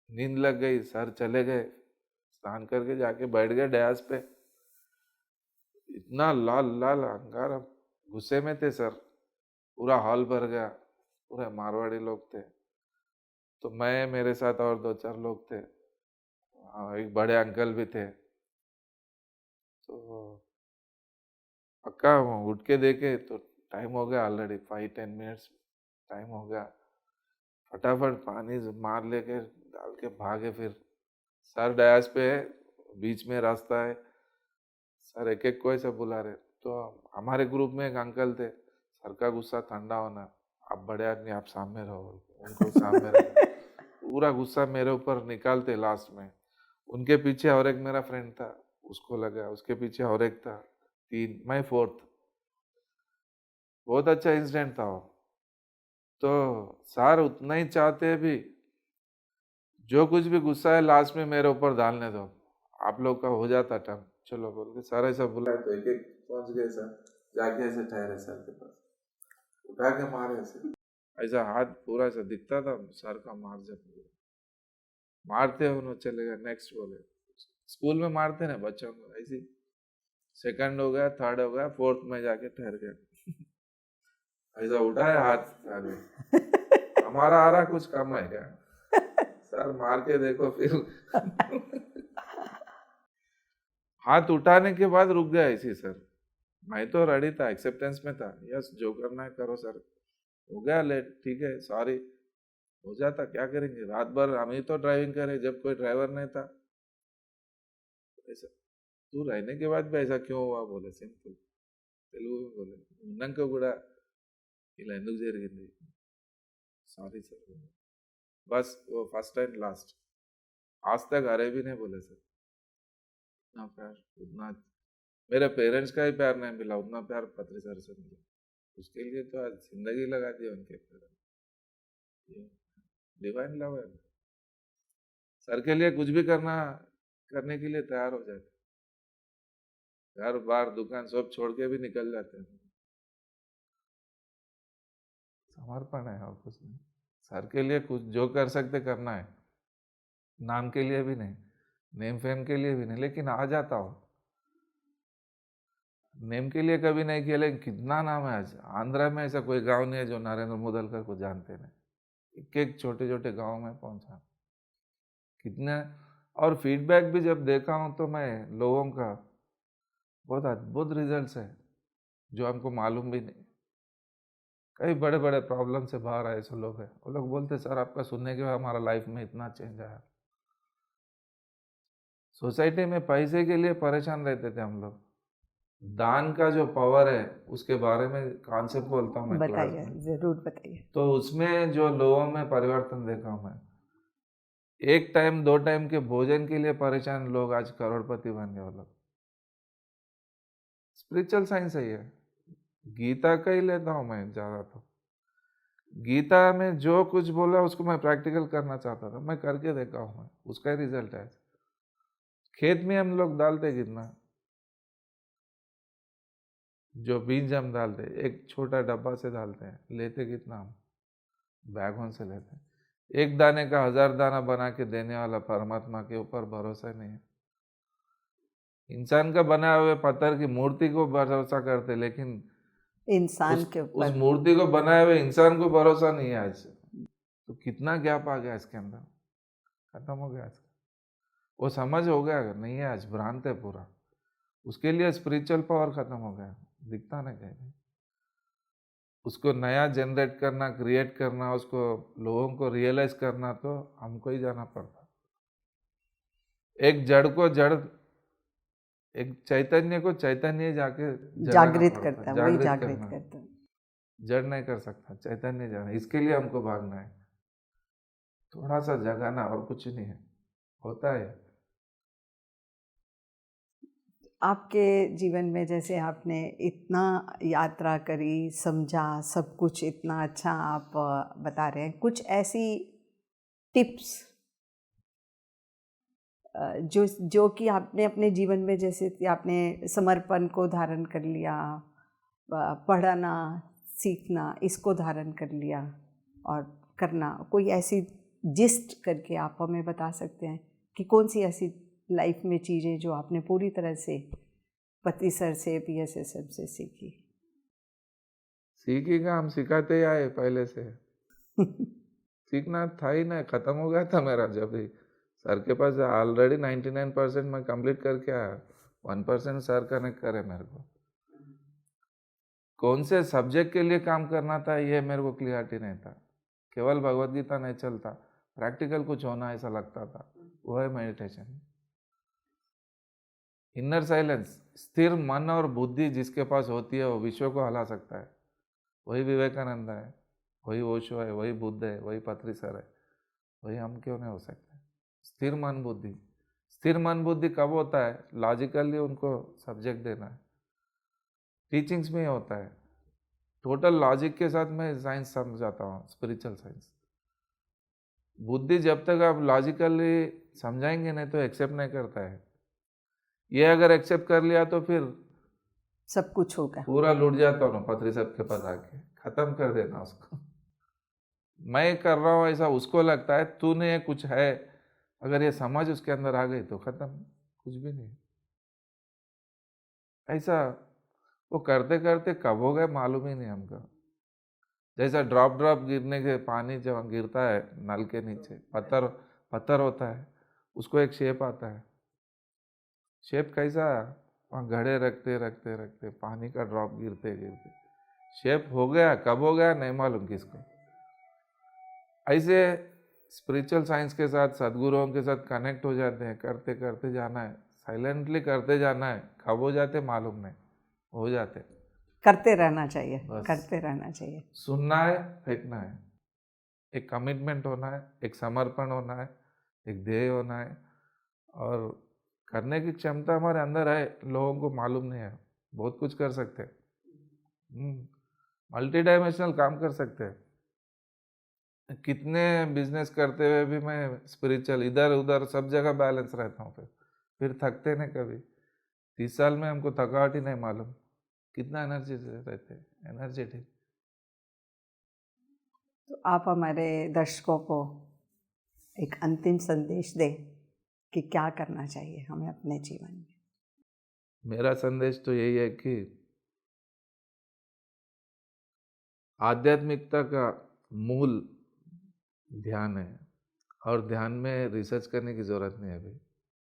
नींद लग गई, सर चले गए, स्नान करके जाके बैठ गए डयास पे। इतना लाल लाल अंगारा, गुस्से में थे सर, पूरा हॉल भर गया, पूरे मारवाड़ी लोग थे। तो मैं, मेरे साथ और 2-4 लोग थे, एक बड़े अंकल भी थे। तो पक्का उठ के देखे तो टाइम हो गया ऑलरेडी, 5-10 मिनट्स टाइम हो गया। फटाफट पानी मार लेके डाल के भागे। फिर सर डयास पे है, बीच में रास्ता है, सर एक एक को ऐसा बुला रहे। तो हमारे ग्रुप में एक अंकल थे, सर का गुस्सा ठंडा होना, आप बड़े आदमी आप सामने रहो, उनको सामने रहो। पूरा गुस्सा मेरे ऊपर निकालते लास्ट में। उनके पीछे और एक मेरा फ्रेंड था, उसको लगा, उसके पीछे और एक था, 3, मैं 4th। बहुत अच्छा इंसिडेंट था वो। तो सर उतना ही चाहते भी, जो कुछ भी गुस्सा है लास्ट में मेरे ऊपर डालने दो, आप लोग का हो जाता टर्म, चलो बोल के सर ऐसा बुलाए। तो एक एक पहुंच गए सर, जाके ऐसे ठहरे सर के पास, उठा के मारे ऐसे, ऐसा हाथ पूरा ऐसा दिखता था सर का मार। जब मारते उन्होंने चले गए, नेक्स्ट बोले। स्कूल में मारते ना बच्चों को ऐसी, सेकंड हो गया, थर्ड हो गया, 4th में जाके ठहर गए। ऐसा उठाया हाथ आगे, हमारा आ रहा कुछ कम है क्या? सर मार के देखो फिर। हाथ उठाने के बाद रुक गया ऐसे सर। मैं तो रेडी था, एक्सेप्टेंस में था, यस जो करना है करो सर, हो गया लेट, ठीक है सॉरी, हो जाता, क्या करेंगे, रात भर हम ही तो ड्राइविंग करे जब कोई ड्राइवर नहीं था। ऐसा तू रहने के बाद भी ऐसा क्यों हुआ बोले, सिंपल तेलुगु में बोले, उन्नंक కూడా ఇలా ఎందుకు జరిగింది, सॉरी सर, बस वो फर्स्ट एंड लास्ट, आज तक अरे भी नहीं बोले सर। उतना प्यार, उतना मेरे पेरेंट्स का ही प्यार नहीं मिला, उतना प्यार पत्री सर से मिला। उसके लिए तो आज जिंदगी लगा दी उनके पेरेंट्स, डिवाइन लव है। सर के लिए कुछ भी करने के लिए तैयार हो जाते, घर बार दुकान सब छोड़ के भी निकल जाते हैं। समर्पण है और कुछ नहीं। सर के लिए कुछ जो कर सकते करना है, नाम के लिए भी नहीं, नेम फेम के लिए भी नहीं, लेकिन आ जाता हो। नेम के लिए कभी नहीं किया, लेकिन कितना नाम है आज आंध्रा में, ऐसा कोई गांव नहीं है जो नरेंद्र मुदलकर को जानते नहीं। एक एक छोटे छोटे गांव में पहुंचा कितने। और फीडबैक भी जब देखा हूँ तो मैं लोगों का, बहुत अद्भुत रिजल्ट्स है जो हमको मालूम भी नहीं। कई बड़े बड़े प्रॉब्लम से बाहर आए ऐसे लोग हैं, वो लोग बोलते सर आपका सुनने के बाद हमारा लाइफ में इतना चेंज आया। सोसाइटी में पैसे के लिए परेशान रहते थे हम लोग, दान का जो पावर है उसके बारे में कॉन्सेप्ट बोलता हूँ मैं क्लास बताइए, में। जरूर बताइए। तो उसमें जो लोगों में परिवर्तन देखा हूँ मैं, एक टाइम 2 टाइम के भोजन के लिए परेशान लोग आज करोड़पति बन गए वो लोग। स्पिरिचुअल साइंस है ये। गीता का ही लेता हूँ मैं ज़्यादा तो। गीता में जो कुछ बोला उसको मैं प्रैक्टिकल करना चाहता था, मैं करके देखा हूँ, मैं उसका ही रिजल्ट है। खेत में हम लोग डालते कितना, जो बीज हम डालते एक छोटा डब्बा से डालते हैं, लेते कितना हम बैगों से लेते हैं। एक दाने का 1000 दाना बना के देने वाला परमात्मा के ऊपर भरोसा नहीं है। इंसान का बनाए हुए पत्थर की मूर्ति को भरोसा करते, लेकिन इंसान के उस ऊपर मूर्ति को बनाए हुए इंसान को भरोसा नहीं है आज। तो कितना गैप आ गया इसके अंदर, खत्म हो गया इसका। वो समझ हो गया नहीं है आज, भ्रांत है पूरा। उसके लिए स्पिरिचुअल पावर खत्म हो गया, दिखता नहीं कहीं। उसको नया जनरेट करना, क्रिएट करना, उसको लोगों को रियलाइज करना तो हमको ही जाना पड़ता। एक जड़ को जड़, एक चैतन्य को चैतन्य जाके जागृत करता है, वही जागृत जागृत करना। करता है। जड़ नहीं कर सकता, चैतन्य जाना। इसके लिए हमको भागना है, थोड़ा सा जगाना, और कुछ नहीं है, होता है। आपके जीवन में जैसे आपने इतना यात्रा करी, समझा, सब कुछ इतना अच्छा आप बता रहे हैं, कुछ ऐसी टिप्स जो कि आपने अपने जीवन में, जैसे कि आपने समर्पण को धारण कर लिया, पढ़ना सीखना इसको धारण कर लिया और करना, कोई ऐसी जिस्ट करके आप हमें बता सकते हैं कि कौन सी ऐसी लाइफ में चीज़ें जो आपने पूरी तरह से पति सर से, PSSM से सीखी? सीखी का हम सिखाते ही आए पहले से। सीखना था ही ना, खत्म हो गया था मेरा। जब भी सर के पास ऑलरेडी 99% मैं कंप्लीट करके आया, 1% सर कनेक्ट करे मेरे को। कौन से सब्जेक्ट के लिए काम करना था ये मेरे को क्लियरिटी नहीं था। केवल भगवत गीता नहीं चलता, प्रैक्टिकल कुछ होना ऐसा लगता था। वो है मेडिटेशन, इनर साइलेंस। स्थिर मन और बुद्धि जिसके पास होती है वो विश्व को हिला सकता है। वही विवेकानंद है, वही ओशो है, वही बुद्ध है, वही पत्री सर है, वही हम क्यों नहीं हो सकते? स्थिर मन बुद्धि। स्थिर मन बुद्धि कब होता है? लॉजिकली उनको सब्जेक्ट देना है, टीचिंग्स में होता है। टोटल लॉजिक के साथ मैं साइंस समझाता हूँ, स्पिरिचुअल साइंस। बुद्धि जब तक आप लॉजिकली समझाएंगे नहीं तो एक्सेप्ट नहीं करता है। ये अगर एक्सेप्ट कर लिया तो फिर सब कुछ होगा, पूरा लूट जाता हूँ पत्री साहब के पास आके, खत्म कर देना उसको। मैं कर रहा हूँ ऐसा उसको लगता है, तूने ये कुछ है, अगर ये समझ उसके अंदर आ गई तो खत्म, कुछ भी नहीं। ऐसा वो करते करते कब हो गए मालूम ही नहीं हमको। जैसा ड्रॉप ड्रॉप गिरने के पानी जब गिरता है नल के नीचे, पत्थर पत्थर होता है, उसको एक शेप आता है। शेप कैसा? वहाँ घड़े रखते रखते रखते पानी का ड्रॉप गिरते गिरते शेप हो गया, कब हो गया नहीं मालूम किसको। ऐसे स्पिरिचुअल साइंस के साथ, सदगुरुओं के साथ कनेक्ट हो जाते हैं, करते करते जाना है, साइलेंटली करते जाना है। कब हो जाते मालूम नहीं, हो जाते। करते रहना चाहिए, बस करते रहना चाहिए। सुनना है, फेंकना है, एक कमिटमेंट होना है, एक समर्पण होना है, एक ध्येय होना है, और करने की क्षमता हमारे अंदर है। लोगों को मालूम नहीं है, बहुत कुछ कर सकते हैं, मल्टी डायमेंशनल काम कर सकते हैं। कितने बिजनेस करते हुए भी मैं स्पिरिचुअल इधर उधर सब जगह बैलेंस रहता हूँ। फिर थकते नहीं कभी। 30 साल में हमको थकावट ही नहीं मालूम, कितना एनर्जी से रहते, एनर्जेटिक। तो आप हमारे दर्शकों को एक अंतिम संदेश दें कि क्या करना चाहिए हमें अपने जीवन में। मेरा संदेश तो यही है कि आध्यात्मिकता का मूल ध्यान है, और ध्यान में रिसर्च करने की ज़रूरत नहीं है। अभी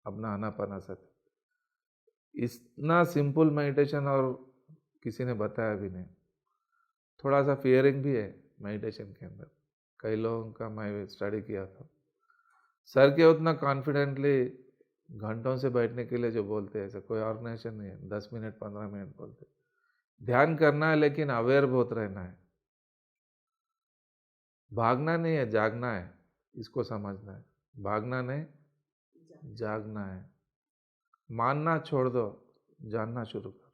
अपना आनापाना सती इतना सिंपल मेडिटेशन और किसी ने बताया भी नहीं। थोड़ा सा फियरिंग भी है मेडिटेशन के अंदर। कई लोगों का मैं स्टडी किया था, सर के उतना कॉन्फिडेंटली घंटों से बैठने के लिए जो बोलते हैं, ऐसा कोई ऑर्गेनाइजेशन नहीं है। 10 मिनट 15 मिनट बोलते। ध्यान करना है लेकिन अवेयर बहुत रहना है, भागना नहीं है, जागना है, इसको समझना है। भागना नहीं, जागना है। मानना छोड़ दो, जानना शुरू करो।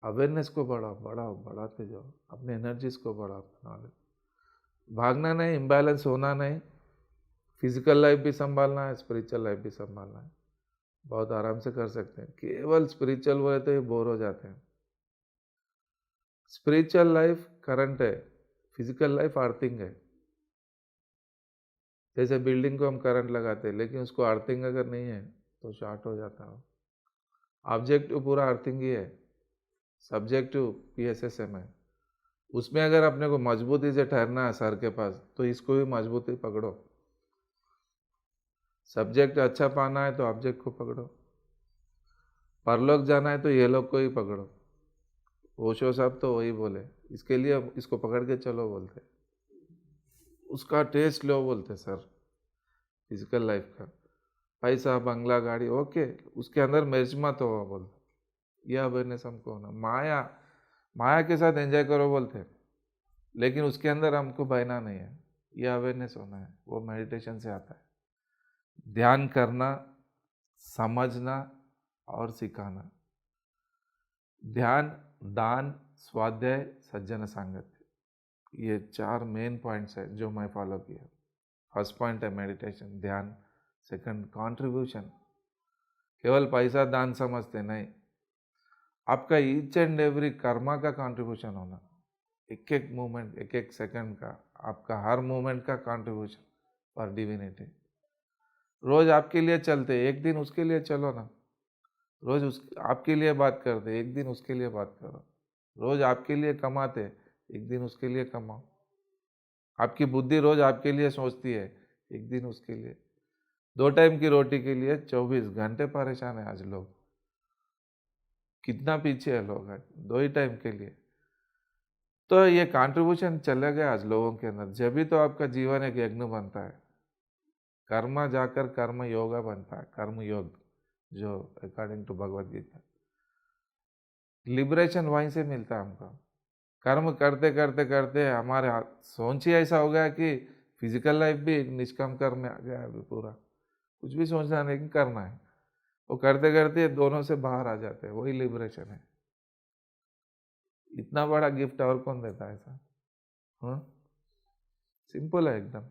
अवेयरनेस को बढ़ाओ, बढ़ाओ, बढ़ाते जाओ, अपने एनर्जीज को बढ़ाओ, नॉलेज। भागना नहीं, इम्बैलेंस होना नहीं। फिजिकल लाइफ भी संभालना है, स्पिरिचुअल लाइफ भी संभालना है। बहुत आराम से कर सकते हैं। केवल स्पिरिचुअल वो रहते हैं, बोर हो जाते हैं। स्पिरिचुअल लाइफ करंट है, फिजिकल लाइफ अर्थिंग है। जैसे बिल्डिंग को हम करंट लगाते हैं, लेकिन उसको अर्थिंग अगर नहीं है तो शॉर्ट हो जाता है। ऑब्जेक्टिव पूरा अर्थिंग ही है, सब्जेक्टिव PSSM है। उसमें अगर अपने को मजबूती से ठहरना है सर के पास, तो इसको भी मजबूती पकड़ो। सब्जेक्ट अच्छा पाना है तो ऑब्जेक्ट को पकड़ो। परलोक जाना है तो ये लोग को ही पकड़ो। ओशो साहब तो वही बोले, इसके लिए इसको पकड़ के चलो बोलते। उसका टेस्ट लो बोलते सर। फिजिकल लाइफ का पैसा, बंगला, गाड़ी, ओके, उसके अंदर मैच मत हो बोलते। यह अवेयरनेस हमको होना। माया, माया के साथ एंजॉय करो बोलते, लेकिन उसके अंदर हमको बहना नहीं है। यह अवेयरनेस होना है, वो मेडिटेशन से आता है। ध्यान करना, समझना और सिखाना। ध्यान, दान, स्वाध्याय, सज्जन संगत, ये 4 मेन पॉइंट्स है जो मैं फॉलो किया। फर्स्ट पॉइंट है मेडिटेशन, ध्यान। सेकंड कंट्रीब्यूशन, केवल पैसा दान समझते नहीं, आपका ईच एंड एवरी कर्मा का कंट्रीब्यूशन होना। एक एक मूवमेंट, एक एक सेकंड का, आपका हर मूवमेंट का कंट्रीब्यूशन फॉर डिविनिटी। रोज आपके लिए चलते, एक दिन उसके लिए चलो ना। रोज आपके लिए बात करते, एक दिन उसके लिए बात करो। रोज आपके लिए कमाते, एक दिन उसके लिए कमाओ। आपकी बुद्धि रोज आपके लिए सोचती है, एक दिन उसके लिए। 2 टाइम की रोटी के लिए 24 घंटे परेशान है आज लोग। कितना पीछे है लोग आज 2 ही टाइम के लिए। तो ये कंट्रीब्यूशन चला गया आज लोगों के अंदर। जब भी तो आपका जीवन एक यज्ञ बनता है। कर्म जाकर कर्म योगा बनता है, कर्म योग, जो according to Bhagavad Gita. Liberation वहीं से मिलता है हमको। कर्म करते करते करते हमारे सोच ही ऐसा हो गया कि फिजिकल लाइफ भी एक निष्काम कर्म में आ गया है पूरा। कुछ भी सोचना नहीं, करना है। वो करते करते दोनों से बाहर आ जाते हैं, वही लिबरेशन है। इतना बड़ा गिफ्ट और कौन देता है ऐसा? हाँ, सिंपल है एकदम।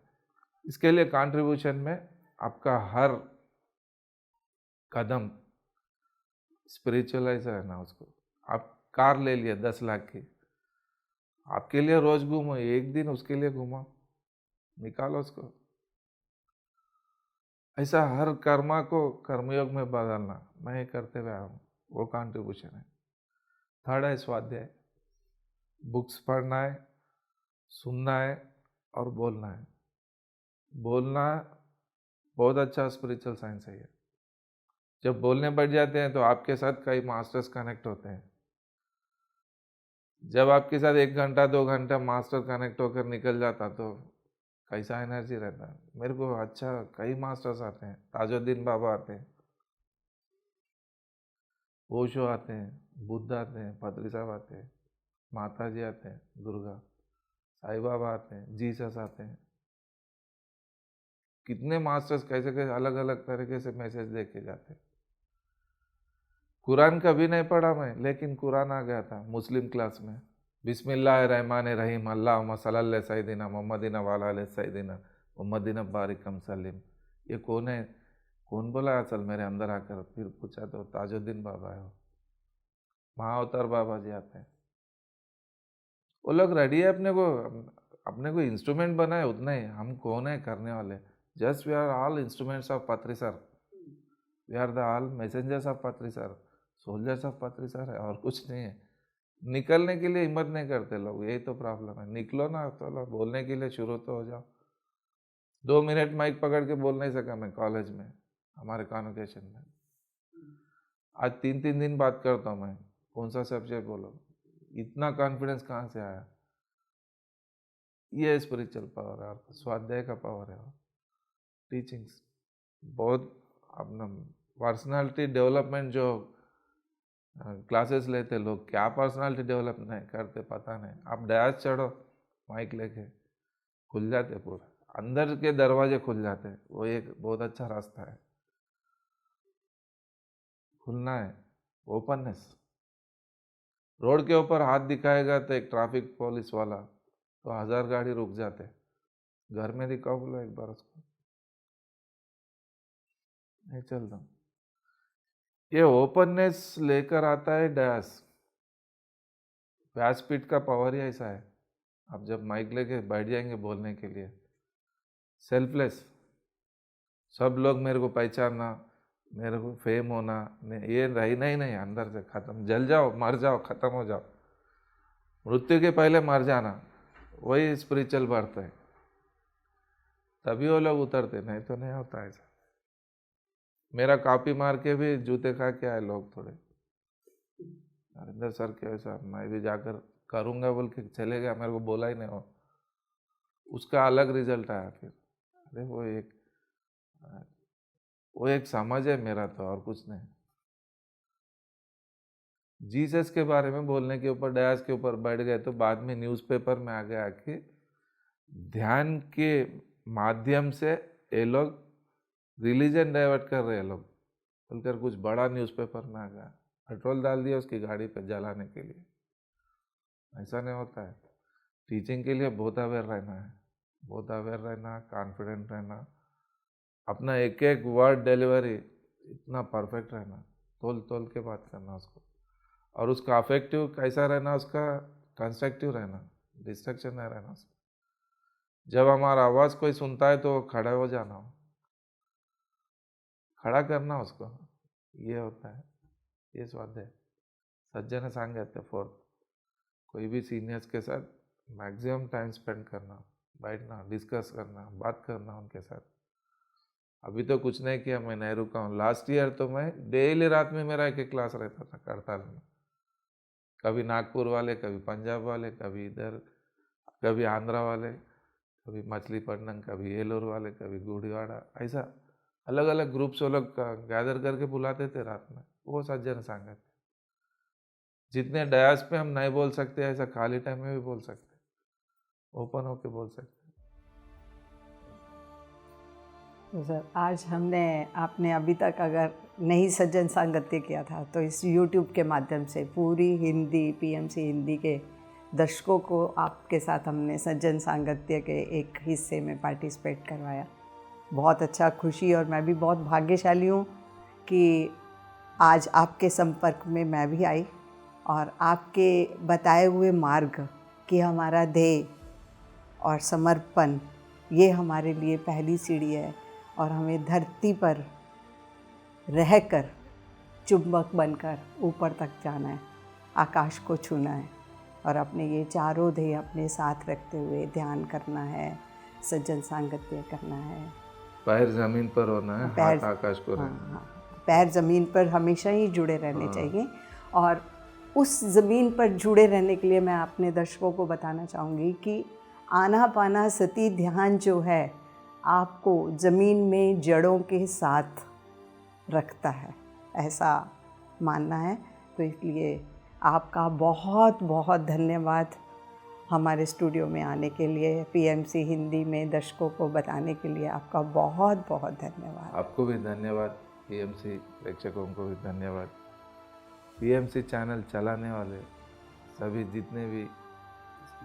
इसके लिए कंट्रीब्यूशन में आपका हर कदम स्पिरिचुअलाइज है ना। उसको आप कार ले लिया 10 लाख की, आपके लिए रोज घूमो, एक दिन उसके लिए घूमो, निकालो उसको। ऐसा हर कर्मा को कर्मयोग में बदलना, मैं करते हुए आया हूँ, वो कंट्रीब्यूशन है। थर्ड है स्वाध्याय, बुक्स पढ़ना है, सुनना है और बोलना है। बोलना बहुत अच्छा स्पिरिचुअल साइंस है ये। जब बोलने बैठ जाते हैं तो आपके साथ कई मास्टर्स कनेक्ट होते हैं। जब आपके साथ 1 घंटा 2 घंटा मास्टर कनेक्ट होकर निकल जाता तो कैसा एनर्जी रहता है। मेरे को अच्छा कई मास्टर्स आते हैं, ताजुद्दीन बाबा आते हैं, ओशो आते हैं, बुद्ध आते हैं, पत्री साहब आते हैं, माता जी आते हैं, दुर्गा, साईं बाबा आते हैं, जीसस आते हैं। कितने मास्टर्स कैसे कैसे अलग अलग तरीके से मैसेज दे के जाते हैं। कुरान कभी नहीं पढ़ा मैं, लेकिन कुरान आ गया था मुस्लिम क्लास में। बिस्मिल्लाहिर्रहमानिर्रहीम, अल्लाहुम्मा सल्ली अला सय्यदिना मुहम्मदिन व अला आलि सय्यदिना मुहम्मदिन बारिकम सल्लिम। ये कौन है? कौन बोला असल मेरे अंदर आकर? फिर पूछा तो ताजुद्दीन बाबा है, महाअवतार बाबा जी आते हैं। वो लोग रेडी है अपने को इंस्ट्रूमेंट बनाए, उतना ही। हम कौन है करने वाले? Just we are all instruments of Patri sir. We are the all messengers of Patri sir, soldiers of Patri sir है, और कुछ नहीं है। निकलने के लिए हिम्मत नहीं करते लोग, यही तो प्रॉब्लम है। निकलो ना, चलो बोलने के लिए शुरू तो हो जाओ। 2 मिनट माइक पकड़ के बोल नहीं सका मैं कॉलेज में, हमारे कॉन्वोकेशन में। आज 3-3 दिन बात करता हूँ मैं, कौन सा सब्जेक्ट बोलो। इतना कॉन्फिडेंस कहाँ से आया? ये स्पिरिचुअल पावर है, और स्वाध्याय का पावर है, टीचिंग्स। बहुत अपना पर्सनालिटी डेवलपमेंट जो क्लासेस लेते लोग, क्या पर्सनालिटी डेवलप नहीं करते पता नहीं। आप डैश चढ़ो माइक लेके, खुल जाते पूरा। अंदर के दरवाजे खुल जाते हैं, वो एक बहुत अच्छा रास्ता है। खुलना है, ओपननेस। रोड के ऊपर हाथ दिखाएगा तो एक ट्रैफिक पुलिस वाला तो 1000 गाड़ी रुक जाते। घर में दिखाओ बोलो एक बार उसको, नहीं चलता। ये ओपननेस लेकर आता है डैश। व्यासपीठ का पावर ही ऐसा है। आप जब माइक लेके बैठ जाएंगे बोलने के लिए, सेल्फलेस, सब लोग मेरे को पहचानना, मेरे को फेम होना, ये रहना ही नहीं, अंदर से खत्म। जल जाओ, मर जाओ, खत्म हो जाओ, मृत्यु के पहले मर जाना, वही स्पिरिचुअल बर्थ है। तभी वो लोग उतरते, नहीं तो नहीं होता ऐसा। मेरा कॉपी मार के भी जूते खा के आए लोग थोड़े, नरेंद्र सर के ऐसा मैं भी जाकर करूँगा बोल के चले गया, मेरे को बोला ही नहीं। उसका अलग रिजल्ट आया फिर। अरे वो एक समझ है मेरा, तो और कुछ नहीं। जीसस के बारे में बोलने के ऊपर डयास के ऊपर बैठ गए तो बाद में न्यूज़पेपर में आ गया कि ध्यान के माध्यम से ये लोग रिलीजन डाइवर्ट कर रहे हैं लोग बोलकर कुछ बड़ा न्यूज़पेपर में आ गया। पेट्रोल डाल दिया उसकी गाड़ी पे जलाने के लिए। ऐसा नहीं होता है। टीचिंग के लिए बहुत अवेयर रहना है, बहुत अवेयर रहना, कॉन्फिडेंट रहना, अपना एक एक वर्ड डिलीवरी इतना परफेक्ट रहना, तोल तोल के बात करना उसको, और उसका अफेक्टिव कैसा रहना, उसका कंस्ट्रक्टिव रहना, डिस्ट्रक्शन नहीं रहना उसका। जब हमारा आवाज़ कोई सुनता है तो खड़ा हो जाना, खड़ा करना उसको, ये होता है, ये स्वाध्याय। सज्जन सांगत्य फोर्थ, कोई भी सीनियर्स के साथ मैक्सिमम टाइम स्पेंड करना, बैठना, डिस्कस करना, बात करना उनके साथ। अभी तो कुछ नहीं किया, मैं नहीं रुका हूँ। लास्ट ईयर तो मैं डेली रात में मेरा एक क्लास रहता था करताल में। कभी नागपुर वाले, कभी पंजाब वाले, कभी इधर, कभी आंध्रा वाले, कभी मछलीपट्टनम, कभी येलोर वाले, कभी गुड़ीवाड़ा, ऐसा अलग अलग ग्रुप्स वो लोग गैदर करके बुलाते थे रात में। वो सज्जन सांगत। जितने डयास पे हम नहीं बोल सकते, ऐसा खाली टाइम में भी बोल सकते, ओपन होके बोल सकते। तो सर आज आपने अभी तक अगर नहीं सज्जन सांगत्य किया था तो इस YouTube के माध्यम से पूरी हिंदी PMC हिंदी के दर्शकों को आपके साथ हमने सज्जन सांगत्य के एक हिस्से में पार्टिसिपेट करवाया। बहुत अच्छा, खुशी, और मैं भी बहुत भाग्यशाली हूँ कि आज आपके संपर्क में मैं भी आई और आपके बताए हुए मार्ग कि हमारा ध्येय और समर्पण ये हमारे लिए पहली सीढ़ी है और हमें धरती पर रहकर चुंबक बनकर ऊपर तक जाना है, आकाश को छूना है और अपने ये चारों ध्येय अपने साथ रखते हुए ध्यान करना है, सज्जन सांगत्य करना है, पैर जमीन पर होना है, हाथ आकाश को रहना। हाँ, पैर ज़मीन पर हमेशा ही जुड़े रहने चाहिए। और उस ज़मीन पर जुड़े रहने के लिए मैं अपने दर्शकों को बताना चाहूँगी कि आनापाना सती ध्यान जो है आपको ज़मीन में जड़ों के साथ रखता है, ऐसा मानना है। तो इसलिए आपका बहुत बहुत धन्यवाद हमारे स्टूडियो में आने के लिए, PMC हिंदी में दर्शकों को बताने के लिए आपका बहुत बहुत धन्यवाद। आपको भी धन्यवाद, PMC प्रेक्षकों को भी धन्यवाद। PMC चैनल चलाने वाले सभी जितने भी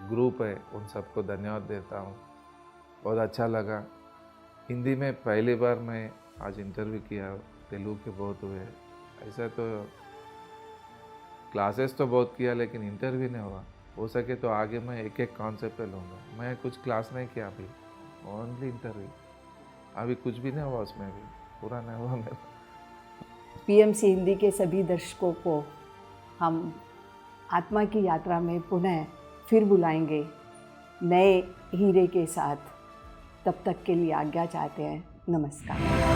ग्रुप है उन सबको धन्यवाद देता हूँ। बहुत अच्छा लगा। हिंदी में पहली बार मैं आज इंटरव्यू किया, तेलुगु के बहुत हुए। ऐसा तो क्लासेस तो बहुत किया लेकिन इंटरव्यू नहीं हुआ। हो सके तो आगे मैं एक एक कॉन्सेप्ट पे लूँगा। मैं कुछ क्लास नहीं किया अभी, ओनली इंटरव्यू। अभी कुछ भी नहीं हुआ उसमें, भी पूरा नहीं हुआ मेरा। PMC हिंदी के सभी दर्शकों को हम आत्मा की यात्रा में पुनः फिर बुलाएंगे नए हीरे के साथ। तब तक के लिए आज्ञा चाहते हैं। नमस्कार।